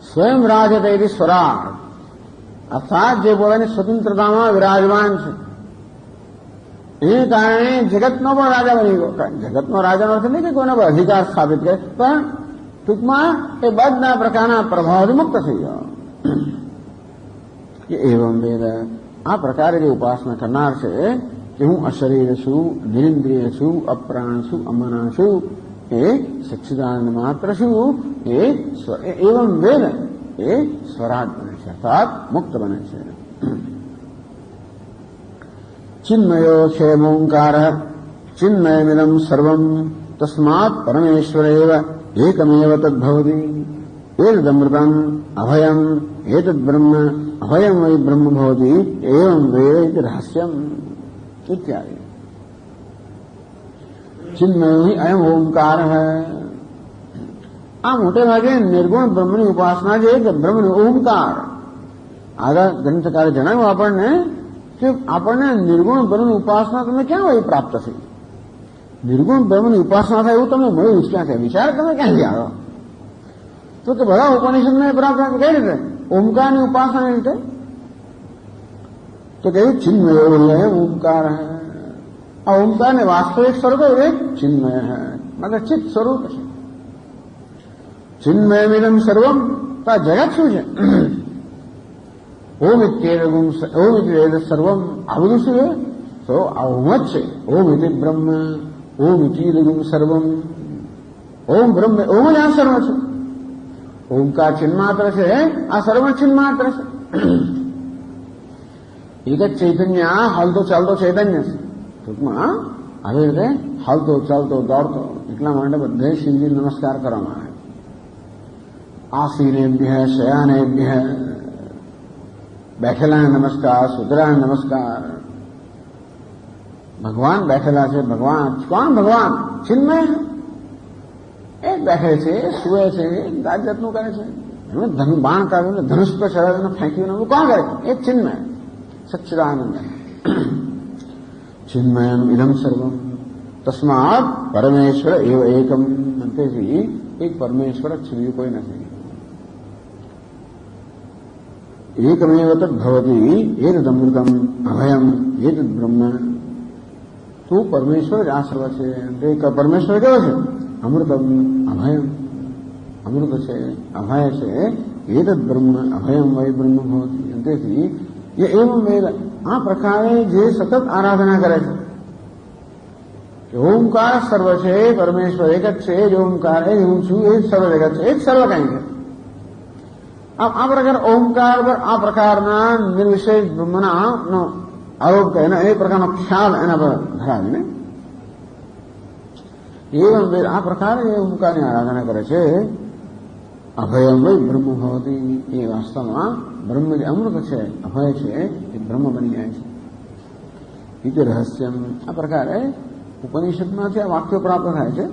સ્વયં રાજતે એથી સ્વરાજ, અર્થાત જે પોતાની સ્વતંત્રતામાં વિરાજમાન છે. એને કારણે જગતનો પણ રાજા બની ગયો. જગતનો રાજાનો અર્થ નહીં કે કોઈનો પણ અધિકાર સ્થાપિત કરે, પણ ટૂંકમાં એ બધા પ્રકારના પ્રભાવથી મુક્ત થઈ ગયો. કે એવં વેદ, આ પ્રકારે જે ઉપાસના કરનાર છે કે હું અશરીર છું, નિરિન્દ્રિય છું, અપ્રાણ છું, અમના છું, એ સચ્ચિદાનંદ માત્ર છું, એ એવં વેદ, એ સ્વરાજ બને છે, અર્થાત મુક્ત બને છે. ચિન્મયો છે ઓંકાર, ચિન્મયમિદમ સર્વમ, તસ્માત પરમેશ્વરેવ એકમેવ તદ્ભવતી. એતદમૃતમ અભયમ એતદ બ્રહ્મ અભયમ વૈ બ્રહ્મ ભવતી એવં વેદ રહસ્યમ ઇત્યાદિ. ચિન્મયો ही अयम ओंकार है. આ મોટે ભાગે નિર્ગુણ બ્રહ્મની ઉપાસના છે કે બ્રહ્મનો ઓંકાર. આગળ ગ્રંથકારે જણાવ્યું આપણને કે આપણને નિર્ગુણ બ્રહ્મની ઉપાસના તમને ક્યાં હોય પ્રાપ્ત થઈ? નિર્ગુણ બ્રહ્મની ઉપાસના થાય એવું તમને મળ્યું ક્યાં છે? વિચાર તમે ક્યાંથી આવ્યો? તો કે બધા ઉપનિષદને પ્રાપ્ત કઈ રીતે? ઓમકારની ઉપાસના રીતે. તો કહ્યું ચિન્મયો ઓમકાર હૈ. આ ઓમકારને વાસ્તવિક સ્વરૂપ એક ચિન્મય હૈ, મતલબ ચિત્ત સ્વરૂપ છે. ચિન્મયમિદમ સર્વમ, તો આ જગત શું છે? ઓમ ઇત્યેદ સર્વમ, આ બધું શું છે? તો આ ઓમ જ છે. ઓમ ઇતિ બ્રહ્મ, ઓમ ઇતિદગુમ સર્વમ. ઓમ બ્રહ્મ, ઓમ જ આ સર્વ છે. ઓમકાર ચિન્માત્ર છે, આ સર્વ ચિન્માત્ર છે. એક જ ચૈતન્ય, હાલતો ચાલતો ચૈતન્ય છે. ટૂંકમાં આવી રીતે હાલતો ચાલતો દોડતો, એટલા માટે બધે શિવજી નમસ્કાર કરવામાં આવે. આસીનેભ્ય શયાનેભ્ય, બેઠેલાને નમસ્કાર, સુતરાને નમસ્કાર. ભગવાન બેઠેલા છે. ભગવાન કોણ? ભગવાન ચિન્મય એ બેઠે છે, સુવે છે, જાતનું કરે છે. એમને બાણ કાઢ્યું, ધનુષ પર ચડાવીને ફેંક્યું, કોણ કરે? એ ચિન્મય સચ્ચિદાનંદ. ચિન્મયમ ઇદમ સર્વમ, તસ્માત પરમેશ્વર એવ એકમ. અંતેથી એક પરમેશ્વર જ છે, બીજું કોઈ નથી. એકમેવ તદ્ભવતી એતદમૃતમ અભયમ એતદ બ્રહ્મ. તું પરમેશ્વર જ આ સર્વ છે. પરમેશ્વર કેવો છે? અમૃતમ અભયમ, અમૃત છે, અભય છે. એતદ બ્રહ્મ અભયમ વૈ બ્રહ્મ ભવતી. અંતેથી એ એવં વેદ, આ પ્રકારે જે સતત આરાધના કરે છે, ઓમકાર સર્વ છે, પરમેશ્વર એક જ છે, જે ઓમકાર એ હું છું, એ જ સર્વ જગત છે, એ જ સર્વ કંઈ છે. આ પ્રકાર ઓમકાર પર આ પ્રકારના નિર્વિશેષ બ્રહ્મના નો આરોપ કરે, એ પ્રકારનો ખ્યાલ એના પર ધરાવીને એવં વેદ, આ પ્રકારે ઓમકારની આરાધના કરે છે. અભયમ વૈ બ્રહ્મ ભવતી, એ વાસ્તવમાં બ્રહ્મ જે અમૃત છે, અભય છે, એ બ્રહ્મ બની જાય છે. એ રહસ્યમ. આ પ્રકારે ઉપનિષદમાંથી આ વાક્યો પ્રાપ્ત થાય છે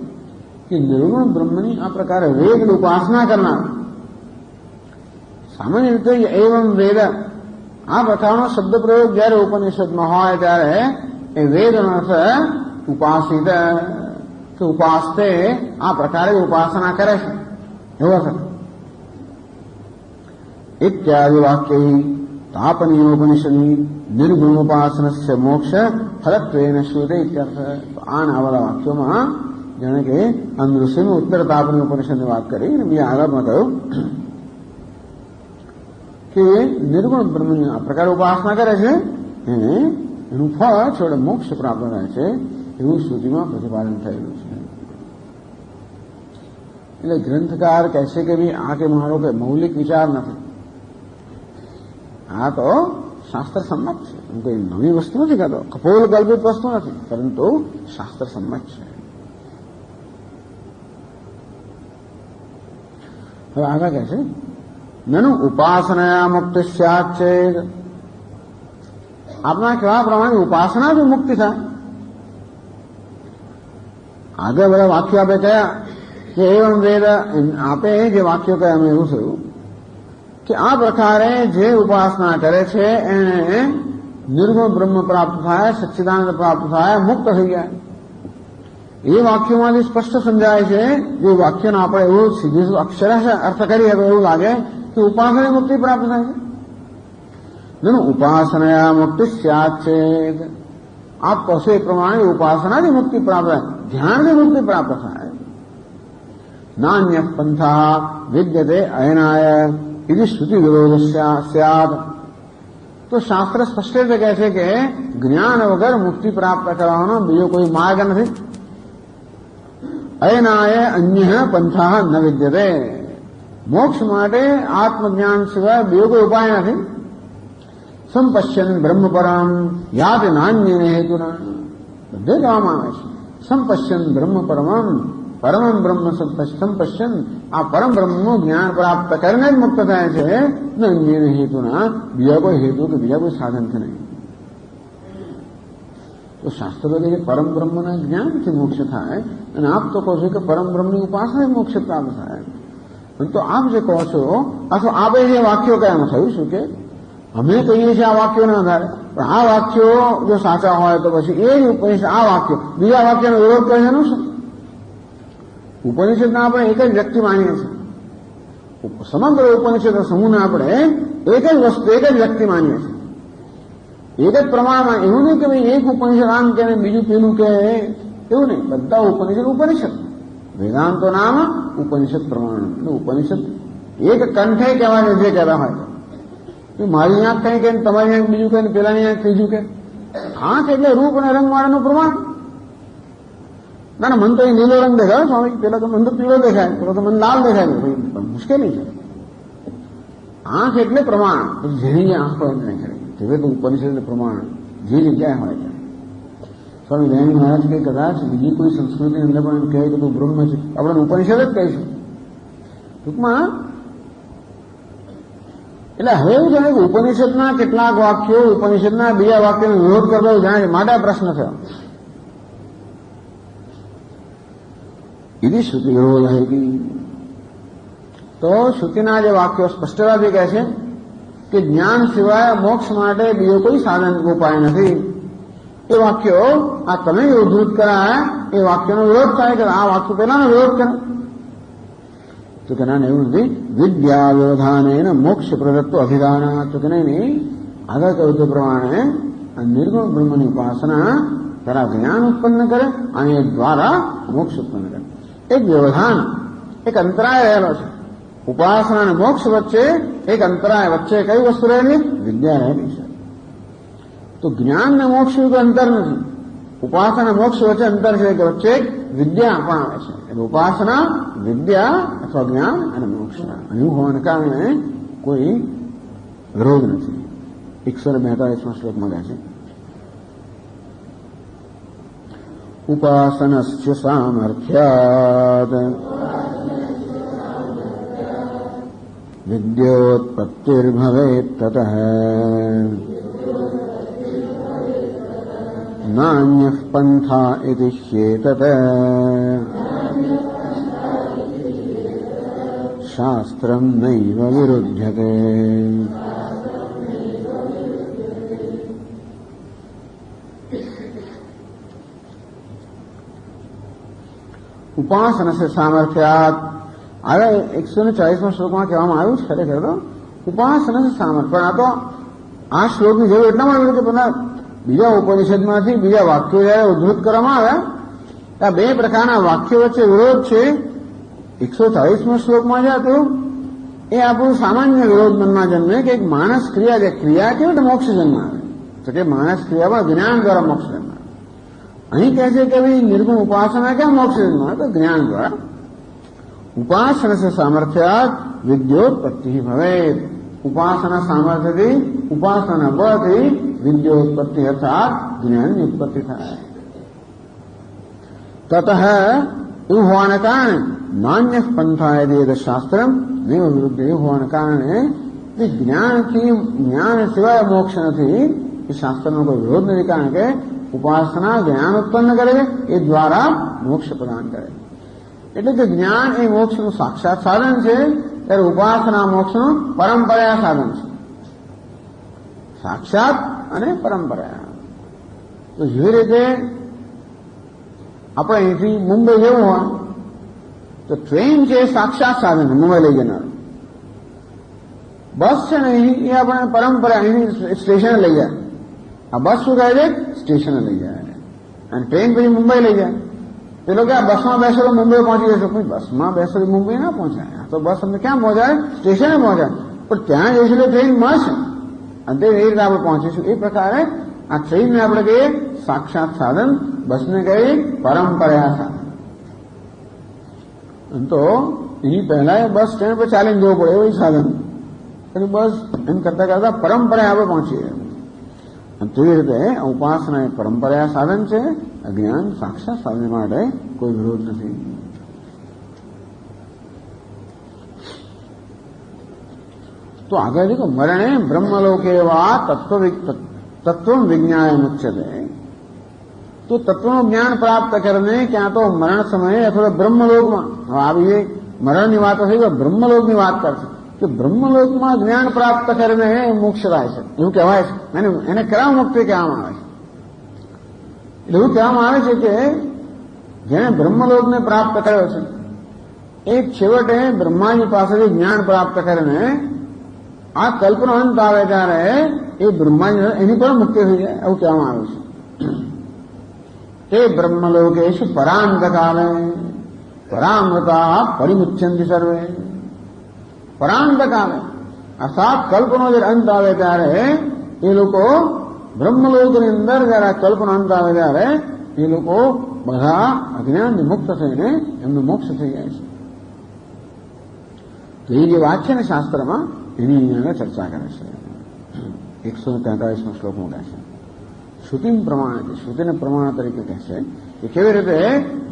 કે નિર્ગુણ બ્રહ્મની આ પ્રકારે વેદ ઉપાસના કરનાર. સામાન્ય રીતે એવમ વેદ, આ પ્રકારનો શબ્દ પ્રયોગ જયારે ઉપનિષદમાં હોય ત્યારે એ વેદનો અર્થ ઉપાસિત કે ઉપાસતે, આ પ્રકારે ઉપાસના કરે છે એવો અર્થ. ઇત્યાદિ વાક્ય તાપનીયોપનિષદની નિર્ગુણોપાસનસ્ય મોક્ષ ફલત્વેન શ્રુતે ઇત્યર્થ. તો આના બધા વાક્યોમાં જાણે કે ઋષિનું ઉત્તર તાપની ઉપનિષદની વાત કરી અને બીજા આગળમાં કહ્યું કે નિર્ગુણ બ્રહ્મની આ પ્રકારે ઉપાસના કરે છે એને એનું ફળ છોડે મોક્ષ પ્રાપ્ત થાય છે એવું શ્રુતિમાં પ્રતિપાદન થયેલું છે. એટલે ગ્રંથકાર કહેશે કે ભાઈ આ કે મારો કે મૌલિક વિચાર નથી, આ તો શાસ્ત્ર સંમત છે, કોઈ નવી વસ્તુ નથી કહેતો, કપોલ કલ્પિત વસ્તુ નથી, પરંતુ શાસ્ત્ર સંમત છે. હવે આગળ કહે છે નનુ ઉપાસના મુક્તિ સ્યાત ચેદ. આપના કહેવા પ્રમાણે ઉપાસના જો મુક્તિ થાય. આગળ બધા વાક્યો આપણે કયા કે એવમ વેદ, આપે જે વાક્યો કયા અમે એવું થયું કે આ પ્રકારે જે ઉપાસના કરે છે એને નિર્ગુણ બ્રહ્મ પ્રાપ્ત થાય, સચ્ચિદાનંદ પ્રાપ્ત થાય, મુક્ત થઈ જાય. એ વાક્યોમાંથી સ્પષ્ટ સમજાય છે. જે વાક્યનો આપણે એવું સીધું અક્ષરશ અર્થ કરીએ તો એવું લાગે કે ઉપાસના મુક્તિ પ્રાપ્ત થાય છે. ઉપાસના મુક્તિ સ્યાત છે. આપ કહો એ પ્રમાણે ઉપાસનાથી મુક્તિ પ્રાપ્ત થાય, ધ્યાનથી મુક્તિ પ્રાપ્ત થાય. નાન્ય પંથા વિદ્યતે અયનાય એવી શ્રુતિ વિરોધ સ્યાદ. તો શાસ્ત્ર સ્પષ્ટ રીતે કહે છે કે જ્ઞાન વગર મુક્તિ પ્રાપ્ત કરવાનો બીજો કોઈ માર્ગ નથી. અયનાય અન્ય પંથા ન વિદ્યતે. મોક્ષ માટે આત્મજ્ઞાન સિવાય બીજો કોઈ ઉપાય નથી. સંપશ્યન બ્રહ્મ પરમ યાદ નાન્ય હેતુના. બધે કહેવામાં આવે છે સંપશ્યન બ્રહ્મ પરમમ, પરમ બ્રહ્મ સંપશ્યન, આ પરમ બ્રહ્મનું જ્ઞાન પ્રાપ્ત કરીને જ મુક્ત થાય છે. અન્ય હેતુના, બીજા કોઈ હેતુ કે બીજા કોઈ સાધનથી નહીં. તો શાસ્ત્રો કે પરમ બ્રહ્મના જ્ઞાનથી મોક્ષ થાય અને આપ તો કહો છો કે પરમ બ્રહ્મની ઉપાસના મોક્ષ પ્રાપ્ત થાય. તો આપ જે કહો છો અથવા આપે જે વાક્યો કયામાં થયું શું કે અમે કહીએ છીએ આ વાક્યોના આધારે, પણ આ વાક્યો જો સાચા હોય તો પછી એ જ ઉપનિષદ આ વાક્યો બીજા વાક્યનો વિરોધ કરે એનું શું? ઉપનિષદના આપણે એક જ વ્યક્તિ માનીએ છીએ. સમગ્ર ઉપનિષદ સમૂહને આપણે એક જ વસ્તુ, એક જ વ્યક્તિ માનીએ છીએ. એક જ પ્રમાણમાં. એવું નહીં કે ભાઈ એક ઉપનિષદ આમ કે બીજું પેલું કે, એવું નહીં. બધા ઉપનિષદ ઉપનિષદ. વેદાંતો નામ ઉપનિષદ પ્રમાણ. ઉપનિષદ એક કંઠે કહેવાય જે કહેતા હોય. મારી આંખ કઈ કે તમારી આંખ બીજું કે પેલાની આંખ ત્રીજું કે. આંખ એટલે રૂપ અને રંગવાળાનું પ્રમાણ. ના મન તો એ લીલો રંગ દેખાય સ્વામી, પેલા તો મન તો પીળો દેખાય, પેલો તો મન લાલ દેખાય. મુશ્કેલી છે. આંખ એટલે પ્રમાણ. જેની જે આંખ હોય નહીં ખરી તે તો ઉપનિષદ પ્રમાણ જે જગ્યાએ હોય છે. સ્વામી દયાનંદ મહારાજ કે કદાચ બીજી કોઈ સંસ્કૃતિની અંદર પણ એમ કહે કે તું બ્રહ્મ છે, આપણે ઉપનિષદ જ કહીશું ટૂંકમાં. એટલે હવે એવું જાણે કે ઉપનિષદના કેટલાક વાક્યો ઉપનિષદના બીજા વાક્યનો વિરોધ કરતા જાણે માટે પ્રશ્ન થયો. એની શ્રુતિ વિરોધ હતી. તો શ્રુતિના જે વાક્યો સ્પષ્ટતાથી કહે છે કે જ્ઞાન સિવાય મોક્ષ માટે બીજો કોઈ સાધન ઉપાય નથી. એ વાક્યો આ તમે ઉદ્ધૃત કરાય એ વાક્યનો વિરોધ થાય કે આ વાક્ય પેલાનો વિરોધ કરે. તો કે ના એવું નથી. વિદ્યા વ્યવધાન મોક્ષ પ્રદત્તો અધિદાન. તો કે નહીં, આગળ કહ્યું તે પ્રમાણે આ નિર્ગુણ બ્રહ્મની ઉપાસના તારા જ્ઞાન ઉત્પન્ન કરે અને એ દ્વારા મોક્ષ ઉત્પન્ન કરે. એક વ્યવધાન, એક અંતરાય રહેલો છે. ઉપાસના અને મોક્ષ વચ્ચે એક અંતરાય, વચ્ચે કઈ વસ્તુ રહેલી? વિદ્યા રહેલી છે. તો જ્ઞાન ને મોક્ષ કોઈ અંતર નથી. ઉપાસના અને મોક્ષ વચ્ચે અંતર છે કે વચ્ચે વિદ્યા પણ આવે છે. એટલે ઉપાસના, વિદ્યા અથવા જ્ઞાન અને મોક્ષ. અને એવું હોવાને કારણે કોઈ વિરોધ નથી. 142 શ્લોકમાં કહે છે ઉપાસનસ્ય સામર્થ્યાત विद्योत्पत्तिर्भवेत् ततः नान्यः पन्था इति ह्येतत् शास्त्रं नैव विरुध्यते। ઉપાસના સે સામર્થ્યાત હવે 140માં શ્લોકમાં કહેવામાં આવ્યું છે ખરેખર તો ઉપાસના સે સામર્થ્ય, પણ આ તો આ શ્લોકની જરૂર એટલા માટે કે બધા બીજા ઉપનિષદમાંથી બીજા વાક્યો જયારે ઉદ્ધૃત કરવામાં આવ્યા આ બે પ્રકારના વાક્યો વચ્ચે વિરોધ છે. 140માં શ્લોકમાં છે તો એ આપણું સામાન્ય વિરોધ મનમાં જન્મે કે એક માણસ ક્રિયા કેવી રીતે મોક્ષ જન્મ આવે તો કે માણસ ક્રિયામાં જ્ઞાન દ્વારા મોક્ષ જન્મ આવે. અહીં કહે છે કે ભાઈ નિર્ગુણ ઉપાસના ક્યાં મોક્ષ જન્મ આવે તો જ્ઞાન દ્વારા. ઉપાસના સે સામર્થ્યાત વિદ્યોત્પત્તિ ભવેત, ઉપાસના સામર્થ્યથી ઉપાસના બળથી વિદ્યોત્પત્તિ અર્થાત જ્ઞાનની ઉત્પત્તિ થાય. તતઃ એવું હોવાને કારણે નાન્ય પંથા શાસ્ત્ર વિરુદ્ધ એવું હોવાને કારણે જ્ઞાન સિવાય મોક્ષ નથી એ શાસ્ત્રનો કોઈ વિરોધ નથી, કારણ કે ઉપાસના જ્ઞાન ઉત્પન્ન કરે એ દ્વારા મોક્ષ પ્રદાન કરે. એટલે કે જ્ઞાન એ મોક્ષનું સાક્ષાત સાધન છે, ત્યારે ઉપાસના મોક્ષનું પરંપરા સાધન છે. સાક્ષાત અને પરંપરા. તો જેવી રીતે આપણે અહીંથી મુંબઈ જવું હોય તો ટ્રેન છે એ સાક્ષાત સાધન છે મુંબઈ લઈ જનાર. બસ છે ને એ આપણે પરંપરા અહીંથી સ્ટેશને લઈ જાય. આ બસ શું કહે છે? સ્ટેશને લઈ જાય. અને ટ્રેન પછી મુંબઈ લઈ જાય. પેલો કે આ બસમાં બેસો તો મુંબઈ પહોંચી જશો. બસમાં બેસો તો મુંબઈ ના પહોંચાય. આ તો બસ અમને ક્યાં પહોંચાય? સ્ટેશને પહોંચાય. પણ ત્યાં જઈશું તો ટ્રેન મળશે અને તે રીતે આપણે પહોંચીશું. એ પ્રકારે આ ટ્રેનને આપણે કહીએ સાક્ષાત સાધન, બસને કહીએ પરંપરા સાધન. તો એની પહેલા બસ સ્ટેન્ડ પર ચાલીને જવું પડે એવું સાધન. પછી બસ એમ કરતા કરતા પરંપરા આપણે પહોંચીએ. તેવી રીતે ઉપાસના એ પરંપરા સાધન છે, અજ્ઞાન સાક્ષાત સાધન માટે કોઈ વિરોધ નથી. તો આગળ देखो મરણે બ્રહ્મલોકે વા તત્વ વિજ્ઞાન મુચ્યતે. તો તત્વનું જ્ઞાન પ્રાપ્ત કરીને ક્યાં તો મરણ સમયે અથવા બ્રહ્મલોકમાં, આવી મરણની વાત થઈ તો બ્રહ્મલોકની વાત કરશે કે બ્રહ્મલોકમાં જ્ઞાન પ્રાપ્ત કરીને મોક્ષ થાય છે એવું કહેવાય છે. એને ક્રમ મુક્તિ કહેવામાં આવે છે. એટલે એવું કહેવામાં આવે છે કે જેને બ્રહ્મલોકને પ્રાપ્ત કર્યો છે એ છેવટે બ્રહ્માજી પાસેથી જ્ઞાન પ્રાપ્ત કરીને આ કલ્પનો અંત આવે ત્યારે એ બ્રહ્માજી એની પણ મુક્તિ થઈ જાય એવું કહેવામાં આવે છે. તે બ્રહ્મલોકેશુ પરાંતકાલે પરામૃતા પરિમુચ્યંતિ સર્વે. પરાંતકાલે અર્થાત કલ્પનો જે અંત આવે ત્યારે એ લોકો બ્રહ્મલોકની અંદર જયારે કલ્પનો અંત આવે ત્યારે એ લોકો બધા અજ્ઞાનથી મુક્ત થઈને એમનું મોક્ષ થઈ જાય છે. તો એ જે વાત છે ને શાસ્ત્રમાં એની અહીંયા ચર્ચા કરે છે. 143માં શ્લોકમાં કહે છે શ્રુતિ પ્રમાણે, શ્રુતિને પ્રમાણ તરીકે કહેશે કે કેવી રીતે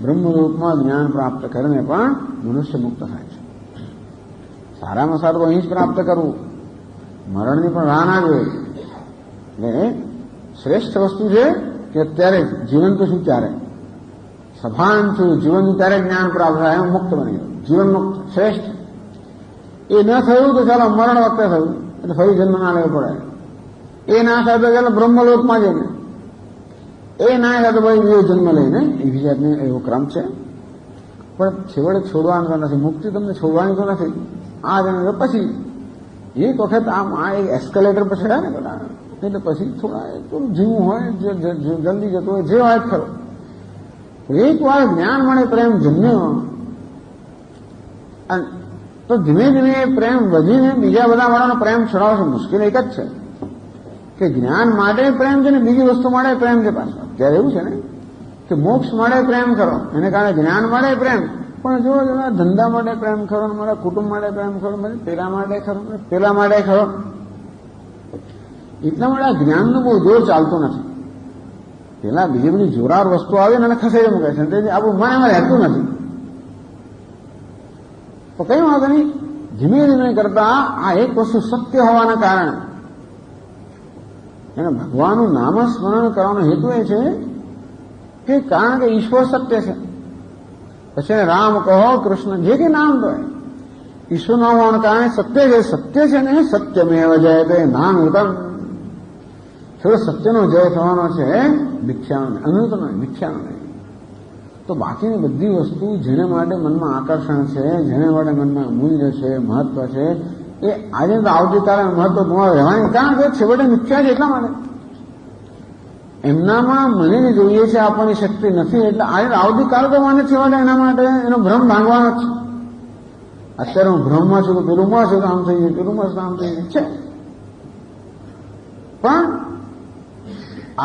બ્રહ્મરૂપમાં જ્ઞાન પ્રાપ્ત કરીને પણ મનુષ્ય મુક્ત થાય છે. સારામાં સારું તો અહીં જ પ્રાપ્ત કરવું, મરણની પણ રાહ ના જોઈએ. એટલે શ્રેષ્ઠ વસ્તુ છે કે અત્યારે જીવન તો શું ત્યારે સભાન છું, જીવન ત્યારે જ્ઞાન પ્રાપ્ત થાય એમ મુક્ત બની ગયું, જીવન મુક્ત શ્રેષ્ઠ. એ ન થયું તો ચાલો મરણ વખતે થયું એટલે ફરી જન્મ ના લેવો પડે. એ ના થાય તો ચાલો બ્રહ્મલોકમાં જઈને, એ ના થાય તો ભાઈ બીજો જન્મ લઈને એવી જાતને એવો ક્રમ છે. પણ છેવડે છોડવાનું તો નથી, મુક્તિ તમને છોડવાની તો નથી. આ જન્મ પછી એક વખત આમ આ એક એસ્કેલેટર પર ચડ્યા ને બધા એટલે પછી થોડા થોડું જીવું હોય, જલ્દી જતું હોય, જે હોય ખરો. એક વાર જ્ઞાન મળે, પ્રેમ જન્મ્યો તો ધીમે ધીમે પ્રેમ વધીને બીજા બધા વાળાનો પ્રેમ છોડાવશે. મુશ્કેલ એક જ છે કે જ્ઞાન માટે પ્રેમ છે ને બીજી વસ્તુ માટે પ્રેમ છે પાછો. ત્યારે એવું છે ને કે મોક્ષ માટે પ્રેમ કરો, એને કારણે જ્ઞાન માટે પ્રેમ, પણ જો ધંધા માટે પ્રેમ કરો, મારા કુટુંબ માટે પ્રેમ કરો, પેલા માટે ખરો, પેલા માટે ખરો. એટલા માટે આ જ્ઞાનનું બહુ જોર ચાલતું નથી. પેલા બીજી બધી જોરાર વસ્તુ આવે ને ખસેડી મૂકે છે, તેથી આપણું મન એમાં રહેતું નથી. તો કઈ વાંધો નહીં, ધીમે ધીમે કરતા આ એક વસ્તુ સત્ય હોવાના કારણે એને ભગવાનનું નામસ્મરણ કરવાનો હેતુ એ છે કે કારણ કે ઈશ્વર સત્ય છે. પછી રામ કહો, કૃષ્ણ, જે કે નામ દો, ઈશ્વર નામ હોવાના કારણે સત્ય છે. સત્ય છે ને સત્યમેવ જયતે નામ ઉત્તમ. સત્યનો જય થવાનો છે, ભિક્ષાનો અનુત્તમ ભિક્ષાનો નહીં. તો બાકીની બધી વસ્તુ જેને માટે મનમાં આકર્ષણ છે, જેને માટે મનમાં મૂલ્ય છે, મહત્વ છે, એ આજે તો આવતીકાલે મહત્વ ગુમાવે રહેવાની, કારણ કે છેવટે મિથ્યા છે. એટલા માટે એમનામાં મને જોઈએ છે આપણને શક્તિ નથી, એટલે આજે આવતીકાલે તો મને છેવટે એના માટે એનો ભ્રમ ભાંગવાનો જ છે. અત્યારે હું ભ્રમમાં છું તો પેલું મળશે તો આમ થઈ જાય, પેલું મળશે તો આમ થઈ જાય છે. પણ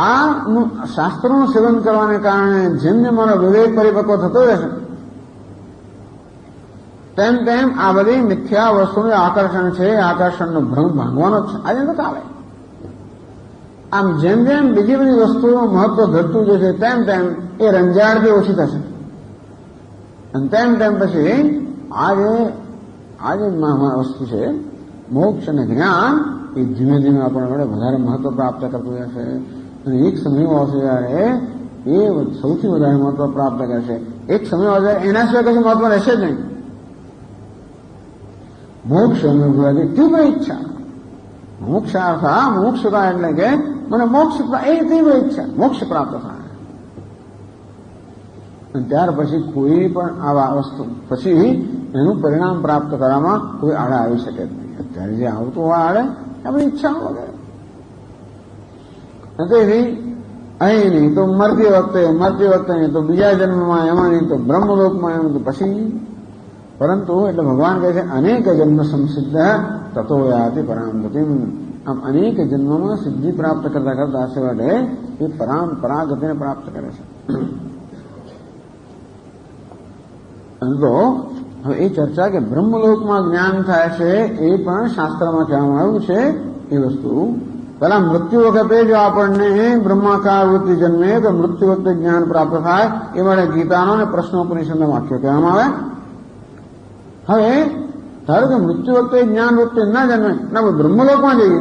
આ શાસ્ત્રોનું સેવન કરવાને કારણે જેમ જેમ મારો વિવેક પરિપક્વ થતો રહેશે તેમ તેમ આ બધી મિથ્યા વસ્તુનું આકર્ષણ છે, આકર્ષણનો ભ્રમ ભાંગવાનો જ છે. આજે તો ચાલે. આમ જેમ જેમ બીજી બધી વસ્તુનું મહત્વ ઘટતું જશે તેમ તેમ એ રંજાડ બી ઓછી થશે, અને તેમ તેમ પછી આજે વસ્તુ છે મોક્ષ અને જ્ઞાન એ ધીમે ધીમે આપણા વડે વધારે મહત્વ પ્રાપ્ત કરતું જશે. અને એક સમય આવશે જ્યારે એ સૌથી વધારે મહત્વ પ્રાપ્ત કરશે. એક સમય આવશે એના સિવાય કશું મહત્વ રહેશે જ નહીં. મોક્ષ અનુભવવાની તીવ્ર ઈચ્છા, મોક્ષાર્થા મોક્ષતા એટલે કે મને મોક્ષ એ તીવ્ર ઈચ્છા મોક્ષ પ્રાપ્ત થાય. અને ત્યાર પછી કોઈ પણ આવા વસ્તુ પછી એનું પરિણામ પ્રાપ્ત કરવામાં કોઈ આડા આવી શકે જ નહીં. અત્યારે જે આવતું હોય આડે આપણી ઈચ્છાઓ વગેરે. તેથી અહીં નહીં તો મરતી વખતે નહીં તો બીજા જન્મમાં, એમાં નહીં તો બ્રહ્મલોકમાં, એમ તો પછી. પરંતુ એટલે ભગવાન કહે છે અનેક જન્મ સંસિદ્ધ તતો યાતિ પરામ ગતિમ. આમ અનેક જન્મમાં સિદ્ધિ પ્રાપ્ત કરતા કરતા છેવટે એ પરાગતિને પ્રાપ્ત કરે છે. તો હવે એ ચર્ચા કે બ્રહ્મલોકમાં જ્ઞાન થાય છે એ પણ શાસ્ત્રમાં કહેવામાં આવ્યું છે. એ વસ્તુ પેલા મૃત્યુ વખતે જો આપણને બ્રહ્માકાર વૃત્તિ જન્મે તો મૃત્યુ વખતે જ્ઞાન પ્રાપ્ત થાય એ માટે ગીતાનો અને પ્રશ્નોપનિષદના વાક્યો કહેવામાં આવે. હવે ધારો કે મૃત્યુ વખતે જ્ઞાન વૃત્તિ ના જન્મે, ના બ્રહ્મલોકમાં જઈએ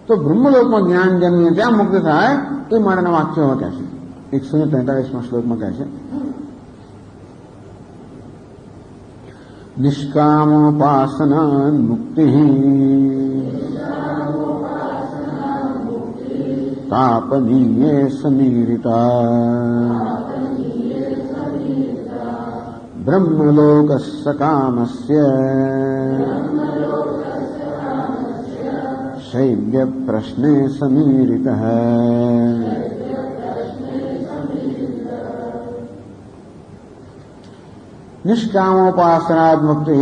તો બ્રહ્મલોકમાં જ્ઞાન જન્મે ત્યાં મુક્ત થાય એ માટેના વાક્યો કહે છે. 143માં શ્લોકમાં કહે છે નિષ્કામોપાસના મુક્તિ તાપનીયે સમીરિતા બ્રહ્મલોકસ્ય કામસ્ય શૈવ્ય પ્રશ્ને સમીરિતઃ. નિષ્કામોપાસનાદ મુક્તિ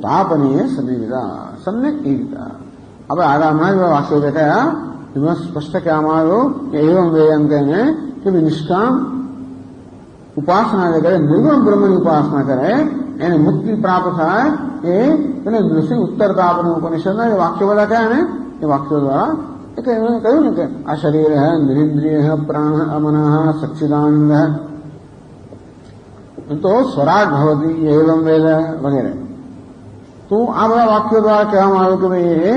તાપનીય સમીરિતા સમ્યક ઈરિતા. આપણે આગળમાં જ વાક્યો દેખાયા એમાં સ્પષ્ટ કહેવામાં આવ્યું કે એવમ વેયમ કહીને કે નિષ્કામ ઉપાસના જે કરે, નિર્ગુણ બ્રહ્મની ઉપાસના કરે એને મુક્તિ પ્રાપ્ત થાય. એ તેને નૃસિંહ ઉત્તર તાપના ઉપનિષદના જે વાક્યો બધા કયા ને એ વાક્યો દ્વારા એ કહ્યું ને કે આ શરીર હૈ, નિરિન્દ્રિય પ્રાણ અમન સચ્ચિદાનંદ તો સ્વરાજ ભવતી એવમ વેદ વગેરે. તો આ બધા વાક્યો દ્વારા કહેવામાં આવ્યું કે ભાઈ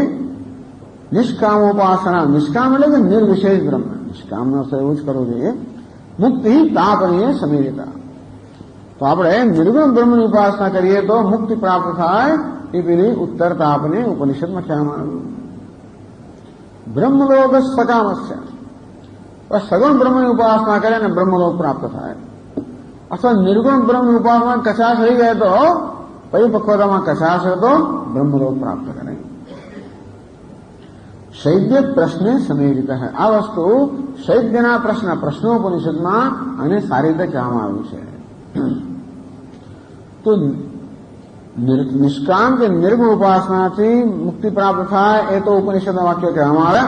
નિષ્કામોપાસના, નિષ્કામ એટલે કે નિર્વિશેષ બ્રહ્મ, નિષ્કામનો અર્થ એવું જ કરવું જોઈએ. મુક્તિ તાપનીય સમીરિતા. તો આપણે નિર્ગુણ બ્રહ્મની ઉપાસના કરીએ તો મુક્તિ પ્રાપ્ત થાય એ પેલી ઉત્તર તાપને ઉપનિષદમાં કહેવામાં આવ્યું. બ્રહ્મલોક સકામસ્ય, સગુણ બ્રહ્મની ઉપાસના કરે ને બ્રહ્મલોક પ્રાપ્ત થાય. અથવા નિર્ગુણ બ્રહ્મની ઉપાસના કચાશ થઈ જાય તો પરિપક્વતામાં કચાશ હોય તો બ્રહ્મલોક પ્રાપ્ત કરે. શૈવ્ય પ્રશ્ને સમેરિત હૈ. આ વસ્તુ શૈવ્યના પ્રશ્નોપનિષદમાં અને સારી રીતે કહેવામાં આવ્યું છે. તો નિષ્કામ કે નિર્ગુણ ઉપાસનાથી મુક્તિ પ્રાપ્ત થાય એ તો ઉપનિષદના વાક્યો કહેવામાં આવે.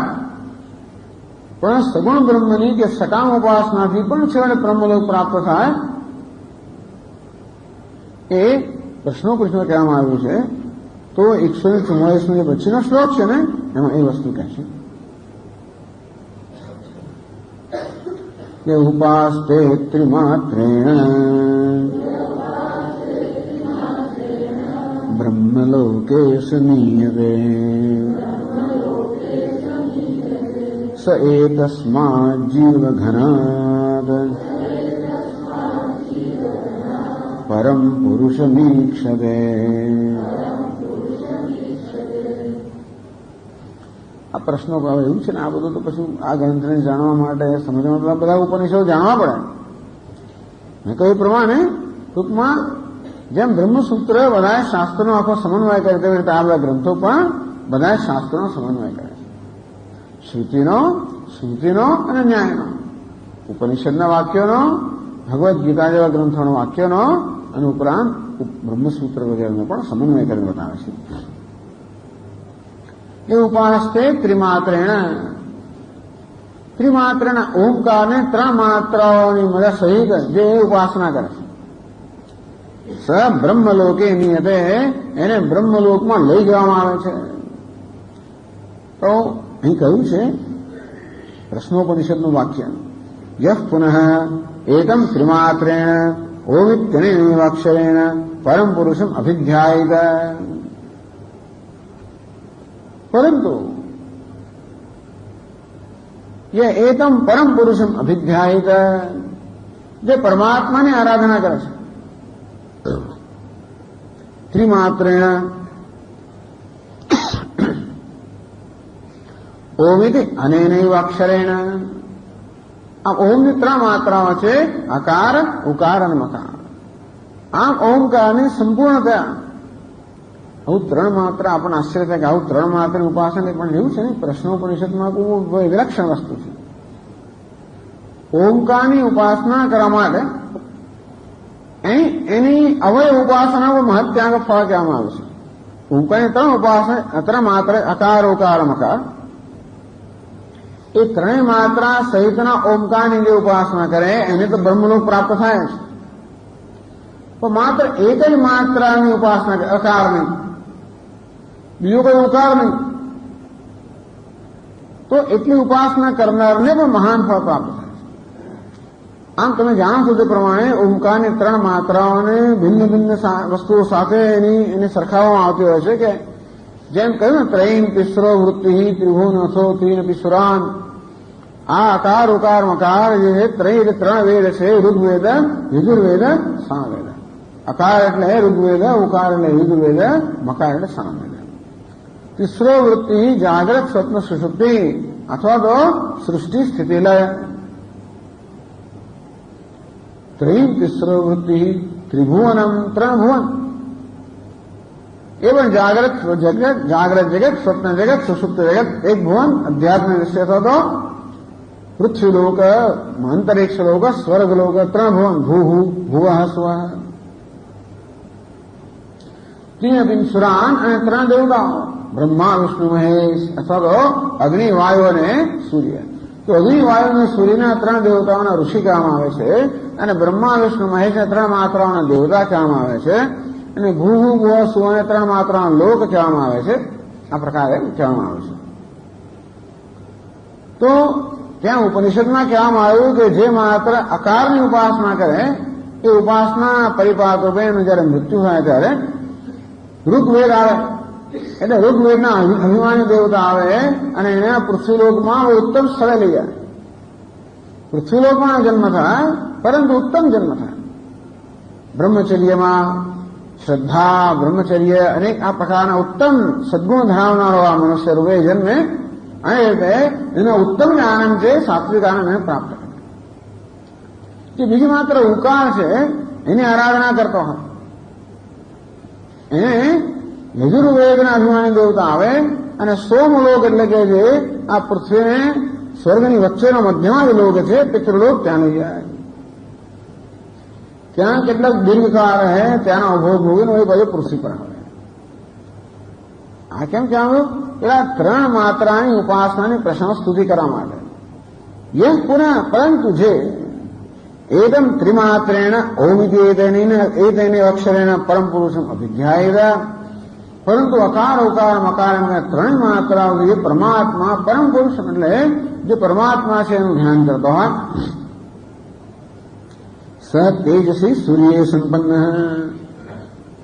પણ સગુણ બ્રહ્મની કે સકામ ઉપાસનાથી પણ છેવટે બ્રહ્મલોક પ્રાપ્ત થાય એ પ્રશ્નોપનિષદમાં કહેવામાં આવ્યું છે. તો 144નો જે પછીનો શ્લોક છે ને એમાં એ વસ્તુ કહે છે કે ઉપાસ્તે ત્રિમાત્રેણ બ્રહ્મ ब्रह्मलोके समीयते स एतस्मात् जीवघनात् परम पुरुषमीक्षते। આ પ્રશ્નો એવું છે ને, આ બધું તો પછી આ ગ્રંથને જાણવા માટે સમજવા બધા ઉપનિષદો જાણવા પડે. મેં કહ્યું પ્રમાણે ટૂંકમાં જેમ બ્રહ્મસૂત્ર બધા શાસ્ત્રનો આખો સમન્વય કરે તેવી રીતે આ બધા ગ્રંથો પણ બધા શાસ્ત્રનો સમન્વય કરે છે. શ્રુતિનો અને ન્યાયનો, ઉપનિષદના વાક્યોનો, ભગવદ્ ગીતા જેવા ગ્રંથોના વાક્યોનો અને ઉપરાંત બ્રહ્મસૂત્ર વગેરેનો પણ સમન્વય કરીને બતાવે છે. એ ઉપાસતે ત્રિમાત્રેણ ઓમકારને 3 માત્રાઓની મદદ સહિત જે ઉપાસના કરે છે. સ બ્રહ્મલોકે નિયતે, એને બ્રહ્મલોકમાં લઈ જવામાં આવે છે. તો અહીં કહ્યું છે પ્રશ્નોપનિષદનું વાક્ય, યહ પુનઃ એકમ ત્રિમાત્રેણ ઓમિત્યનેવ અક્ષરેણ પરમ પુરુષમ અભિધ્યાયિત. પરંતુ ये एकम परम पुरुषम अभिध्यायित, जो परमात्मा ने आराधना करे છે ત્રિમાત્રેણ ઓમિતિ અનેનૈવ અક્ષરેણ. આ ઓમની 3 માત્રાઓ છે, અકાર, ઉકાર અને મકાર. આમ ઓમકારની સંપૂર્ણતા આવું 3 માત્રા આપણને આશ્ચર્ય થાય કે આવું 3 માત્રાની ઉપાસના પણ એવું છે ને. પ્રશ્નોપનિષદમાં કોઈ વિલક્ષણ વસ્તુ છે. ઓમકારની ઉપાસના કરવા માટે એની અવય ઉપાસના મહત્યાંગ ફળ કહેવામાં આવે છે. ઓમકારની 3 ઉપાસના, 3 માત્રા, અકાર, ઉકાર, મકાર. એ 3 માત્રા સહિતના ઓમકારની જે ઉપાસના કરે એને તો બ્રહ્મલોક પ્રાપ્ત થાય છે. પણ માત્ર એક જ માત્રાની ઉપાસના કરે, અકારની, બીજો કોઈ ઉકાર નહીં, તો એટલી ઉપાસના કરનારને પણ મહાન ફળ પ્રાપ્ત થાય છે. આમ તમે જાણો છો તે પ્રમાણે ઓમકારની 3 માત્રાઓને ભિન્ન ભિન્ન વસ્તુઓ સાથે એને સરખાવવામાં આવતી હોય છે. કે જેમ કહ્યું ને, ત્રયીમ તિસ્રો વૃત્તિ ત્રિભુવન અથો ત્રીનપી સુરાન. આ અકાર, ઉકાર, મકાર જે છે, 3 વેદ છે, ઋગ્વેદ, યજુર્વેદ, સામવેદ. અકાર એટલે ઋગ્વેદ, ઉકાર એટલે યજુર્વેદ, મકાર એટલે સામવેદ. તિસ્રો વૃત્તિ જાગ્રત સ્વપ્ન સુષુપ્તિ અથવા તો સૃષ્ટિ સ્થિતિ લય. ત્રયીમ તિસ્રો વૃત્તિ ત્રિભુવનમ, 3 ભુવન. એ પણ જાગ્રત જગત, સ્વપ્ન જગત, સુષુપ્ત જગત, 1 ભુવન. અધ્યાત્મ વિશે અથવા તો પૃથ્વીલોક, અંતરિક્ષ લોક, સ્વર્ગલોક, 3 ભુવન. ભુવઃ સ્વઃ. ત્રીનપી સુરાન અને 3 દેવતાઓ, બ્રહ્મા, વિષ્ણુ, મહેશ અથવા તો અગ્નિ, વાયુ અને સૂર્ય. તો અગ્નિ, વાયુ અને સૂર્યના 3 દેવતાઓના ઋષિ કહેવામાં આવે છે. અને બ્રહ્મા, વિષ્ણુ, મહેશના 3 માત્રાઓના દેવતા કહેવામાં આવે છે. અને ભૂ સ્વ અને 3 માત્રાના લોક કહેવામાં આવે છે. આ પ્રકારે કહેવામાં આવે છે. તો ત્યાં ઉપનિષદમાં કહેવામાં આવ્યું કે જે માત્ર અકારની ઉપાસના કરે એ ઉપાસના પરિપાક રૂપે એનું જયારે મૃત્યુ થાય ત્યારે ઋગ્વેદ આવે. એટલે ઋગ્વેદના અભિમાની દેવતા આવે અને એને પૃથ્વીલોકમાં ઉત્તમ સ્થળે લઈ જાય. પૃથ્વીલોકમાં જન્મ થાય, પરંતુ ઉત્તમ જન્મ થાય. બ્રહ્મચર્યમાં શ્રદ્ધા, બ્રહ્મચર્ય અનેક આ પ્રકારના ઉત્તમ સદગુણ ધરાવનારો આ મનુષ્ય રૂપે જન્મે. અને રીતે એનો ઉત્તમ આનંદ છે, સાત્વિક આનંદ એને પ્રાપ્ત કરે. જે બીજી માત્ર ઉકાર છે એની આરાધના કરતો હોય, એને યજુર્વેદના અભિમાની દેવતા આવે અને સોમલોક એટલે કે જે આ પૃથ્વીને સ્વર્ગની વચ્ચેનો મધ્યમાં લોક છે, પિતૃલોક, ત્યાં લઈ જાય. ત્યાં કેટલાક દીર્ઘકાળ રહે, ત્યાંનો અભોગ ભોગીને એ પછી પૃથ્વી પર આવે. આ કેમ કહેવાનું? પેલા 3 માત્રાની ઉપાસનાની પ્રશંસા સ્તુતિ કરવા માટે. યહ પુનઃ, પરંતુ જે એકમ ત્રિમાત્રેણ ઓમિતિ એતૈને અક્ષરેણ પરમ પુરુષમ અભિધ્યાયિત. પરંતુ અકાર, ઉકાર, મકાર એમને 3 માત્રાઓ જે પરમાત્મા, પરમ પુરુષ એટલે જે પરમાત્મા છે એનું ધ્યાન કરતો હોય. સ તેજસી સૂર્ય સંપન્ન,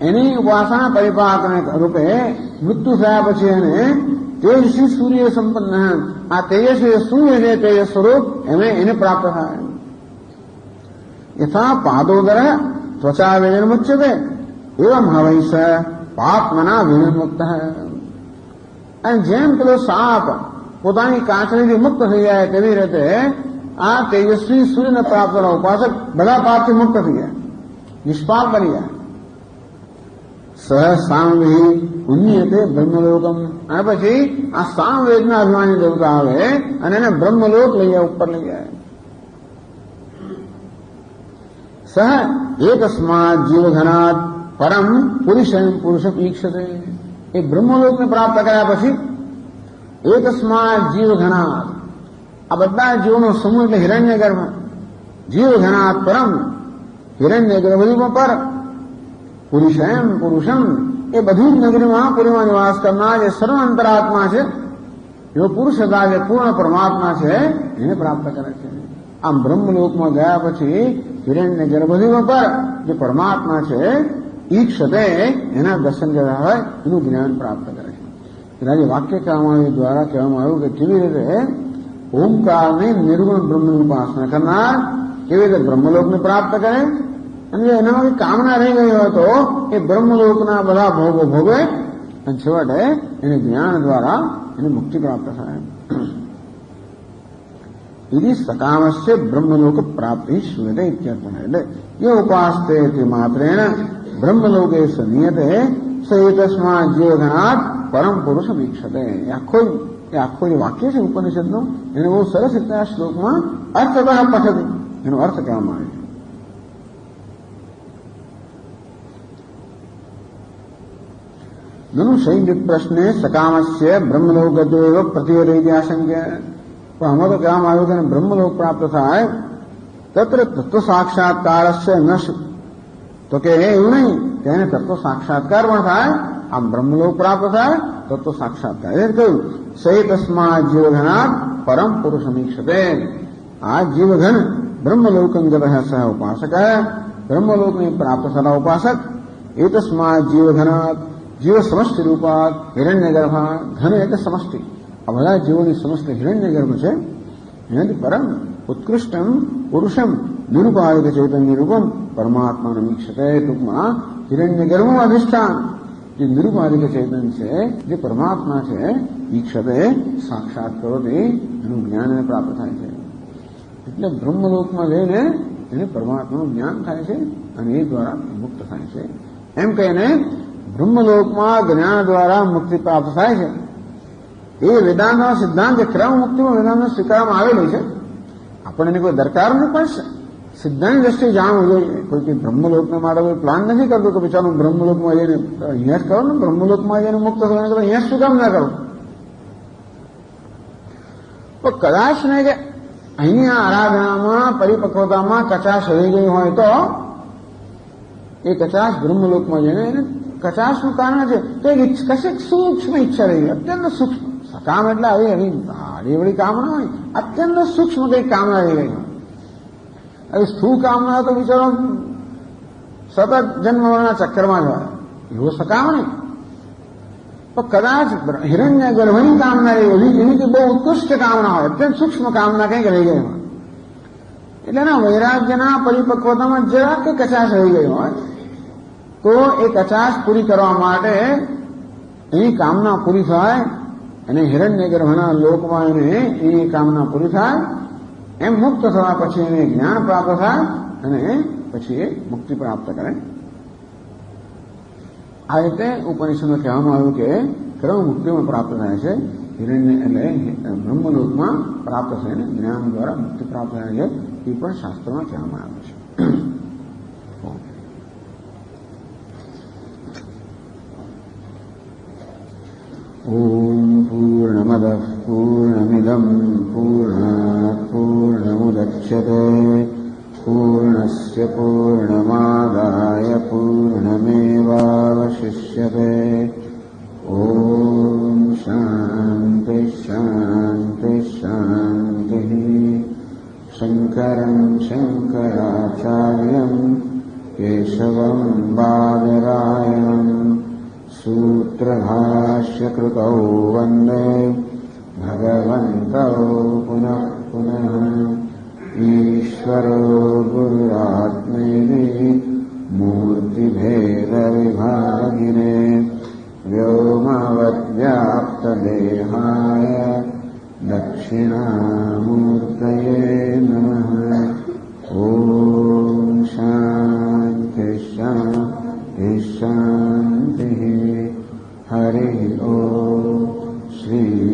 એની ઉપાસના પરિપાકને રૂપે મૃત્યુ થયા પછી એને તેજસ્વી સૂર્ય સંપન્ન આ તેજસ્વી સૂર્ય છે તેજ સ્વરૂપ એને પ્રાપ્ત થાય. યથા પાદોદર ત્વચા વેદન મુચ્યતે એવમ હવૈસ પાપમના વેદન મુક્ત. અને જેમ પેલો સાપ પોતાની કાંચળીથી મુક્ત થઈ જાય તેવી રીતે આ તેજસ્વી સૂર્યને પ્રાપ્ત થનાર ઉપાસક બધા પાપથી મુક્ત થઈ જાય, નિષ્પાપ બની જાય. સહ સામવેહી પુણ્યતે બ્રહ્મલોકમ. અને પછી આ સામવેદના અભિમાની દેવતા આવે અને એને બ્રહ્મલોક લઈ જાય, ઉપર લઈ જાય. સહ એકસ્માત જીવઘનાત પરમ પુરુષ ઈક્ષતે. એ બ્રહ્મલોકને પ્રાપ્ત કર્યા પછી એકસ્માત જીવઘનાત, આ બધા જીવોનો સમૂહ એટલે હિરણ્ય ગર્ભ. જીવઘનાત પરમ, હિરણ્ય ગર્ભમાં પર પુરુષમ એ બધી જ નગરીમાં પુરીમાં નિવાસ કરનાર જે સર્વ અંતરાત્મા છે, એવો પુરુષ હતા, જે પૂર્ણ પરમાત્મા છે, એને પ્રાપ્ત કરે છે. આમ બ્રહ્મલોકમાં ગયા પછી હિરણ્ય ગર્ભમાં પર જે પરમાત્મા છે ઈક્ષતે એના દર્શન કર્યા હોય એનું જ્ઞાન પ્રાપ્ત કરે છે. એના જે વાક્ય કહેવામાં આવ્યું દ્વારા કહેવામાં આવ્યું કે કેવી રીતે ઓમકારની નિર્ગુણ બ્રહ્મની ઉપાસના કરનાર કેવી રીતે બ્રહ્મલોકને પ્રાપ્ત કરે, અને જો એનામાં કામના રહી ગઈ હોય તો એ બ્રહ્મલોકના બધા ભોગો ભોગવે અને છેવટે એને જ્ઞાન દ્વારા એને મુક્તિ પ્રાપ્ત થાય. यदि सकामस्य ब्रह्मलोक प्राप्ति श्रूयते इत्यर्थः. એટલે ये उपास्ते इति मात्रेण ब्रह्मलोके सनियते स एतस्मात् जीवघनात् परम पुरुष वीक्षते. આખો જે વાક્ય છે ઉપનિષદનો એને બહુ સરસ રીતે આ શ્લોકમાં અર્થતઃ પઠતી, એનો અર્થ કહેવામાં આવે છે. નनु શૈલિક પ્રશ્ને સકામસ્ય બ્રહ્મલોકગતો એવ પ્રતિવરેતિ આશંક્ય. પણ આમાં તો કહેવામાં આવ્યું કે બ્રહ્મલોક પ્રાપ્ત થાય તત્ર તત્વ સાક્ષાત્કારસ્ય ન. તો કે એવું નહીં કે એને તત્વ સાક્ષાત્કાર પણ થાય, આમ બ્રહ્મલોક પ્રાપ્ત થાય તત્વ સાક્ષાત્કાર. એ કહ્યું સહી તસ્માત જીવઘનાત પરમ પુરુષમીક્ષતે. આ જીવઘન બ્રહ્મલોકંગત સહ ઉપાસક, બ્રહ્મલોકને પ્રાપ્ત થતા ઉપાસક. એ તસ્માત જીવઘનાત, જીવ સમષ્ટિ રૂપાત હિરણ્ય ગર્ભા. ઘન એટલે સમષ્ટિ, આ બધા જીવોની સમસ્ત હિરણ્ય ગર્ભ છે, એનાથી પરમ ઉત્કૃષ્ટમ પુરુષમ નિરૂપાધિક ચૈતન્ય રૂપમ પરમાત્માનું ઈક્ષતે. ટૂંકમાં હિરણ્ય ગર્ભનું અધિષ્ઠાન જે નિરૂપાધિક ચૈતન્ય છે, જે પરમાત્મા છે, ઈક્ષતે સાક્ષાત કરોથી એનું જ્ઞાન એને પ્રાપ્ત થાય છે. એટલે બ્રહ્મલોકમાં જઈને એને પરમાત્માનું જ્ઞાન થાય છે અને એ દ્વારા મુક્ત થાય છે. એમ કહીને બ્રહ્મલોકમાં જ્ઞાન દ્વારા મુક્તિ પ્રાપ્ત થાય છે. એ વેદાંતનો સિદ્ધાંત જે ક્રમ મુક્તિમાં વેદાંતનો સ્વીકારવામાં આવેલો છે. આપણને એની કોઈ દરકાર નથી, પણ સિદ્ધાંત દ્રષ્ટિએ જાણવું જોઈએ. કોઈ બ્રહ્મલોકને માટે કોઈ પ્લાન નથી કરતો કે બિચારું બ્રહ્મલોકમાં જઈને અહીંયા જ કરો ને, બ્રહ્મલોકમાં જઈને મુક્ત થવાને તો અહીંયા શું કામ ના કરો. તો કદાચ ને કે અહીંની આરાધનામાં પરિપક્વતામાં કચાશ રહી ગઈ હોય તો એ કચાશ બ્રહ્મલોકમાં જઈને એને કચાશનું કારણ છે તો કશેક સૂક્ષ્મ ઈચ્છા રહી ગઈ, અત્યંત સૂક્ષ્મ. સકામ એટલે આવી આડીવડી કામના હોય, અત્યંત સૂક્ષ્મ કઈ કામના રહી ગઈ હોય. હવે સ્થૂળ કામના તો બિચારો સતત જન્મના ચક્કરમાં જ હોય, એવો સકામ નહીં. તો કદાચ હિરણ્ય ગર્ભની કામના રહી, એની બહુ ઉત્કૃષ્ટ કામના હોય, અત્યંત સૂક્ષ્મ કામના કંઈક રહી ગઈ હોય. એટલે એના વૈરાગ્યના પરિપક્વતામાં જરાક કે કચાશ રહી ગઈ હોય તો એ કચાશ પૂરી કરવા માટે એની કામના પૂરી થાય અને હિરણ્ય ગર્ભના લોકમાં એને એ કામના પૂરી થાય, એમ મુક્ત થવા પછી એને જ્ઞાન પ્રાપ્ત થાય અને પછી એ મુક્તિ પ્રાપ્ત કરે. આ રીતે ઉપનિષદમાં કહેવામાં આવ્યું કે ક્રમ મુક્તિમાં પ્રાપ્ત થાય છે. હિરણ્ય એટલે બ્રહ્મલોકમાં પ્રાપ્ત થઈને જ્ઞાન દ્વારા મુક્તિ પ્રાપ્ત થાય છે, એ પણ શાસ્ત્રોમાં કહેવામાં આવ્યું છે. ઓમ પૂર્ણમદઃ પૂર્ણમિદં પૂર્ણાત પૂર્ણમુદચ્યતે પૂર્ણસ્ય પૂર્ણમાદાય પૂર્ણમેવાવશિષ્યતે. ઓમ શાંતિ શાંતિ શાંતિ. શંકરં શંકરાચાર્યં કેશવં બાદરાયણં सूत्रभाष्यकृतौ वन्दे भगवन्तौ पुनः पुनः। ईश्वरो गुरुरात्मेति मूर्तिभेदविभागिने व्योमवद्व्याप्तदेहाय दक्षिणामूर्तये नमः। ॐ शान्ति शान्तिः। हरिः ॐ। श्री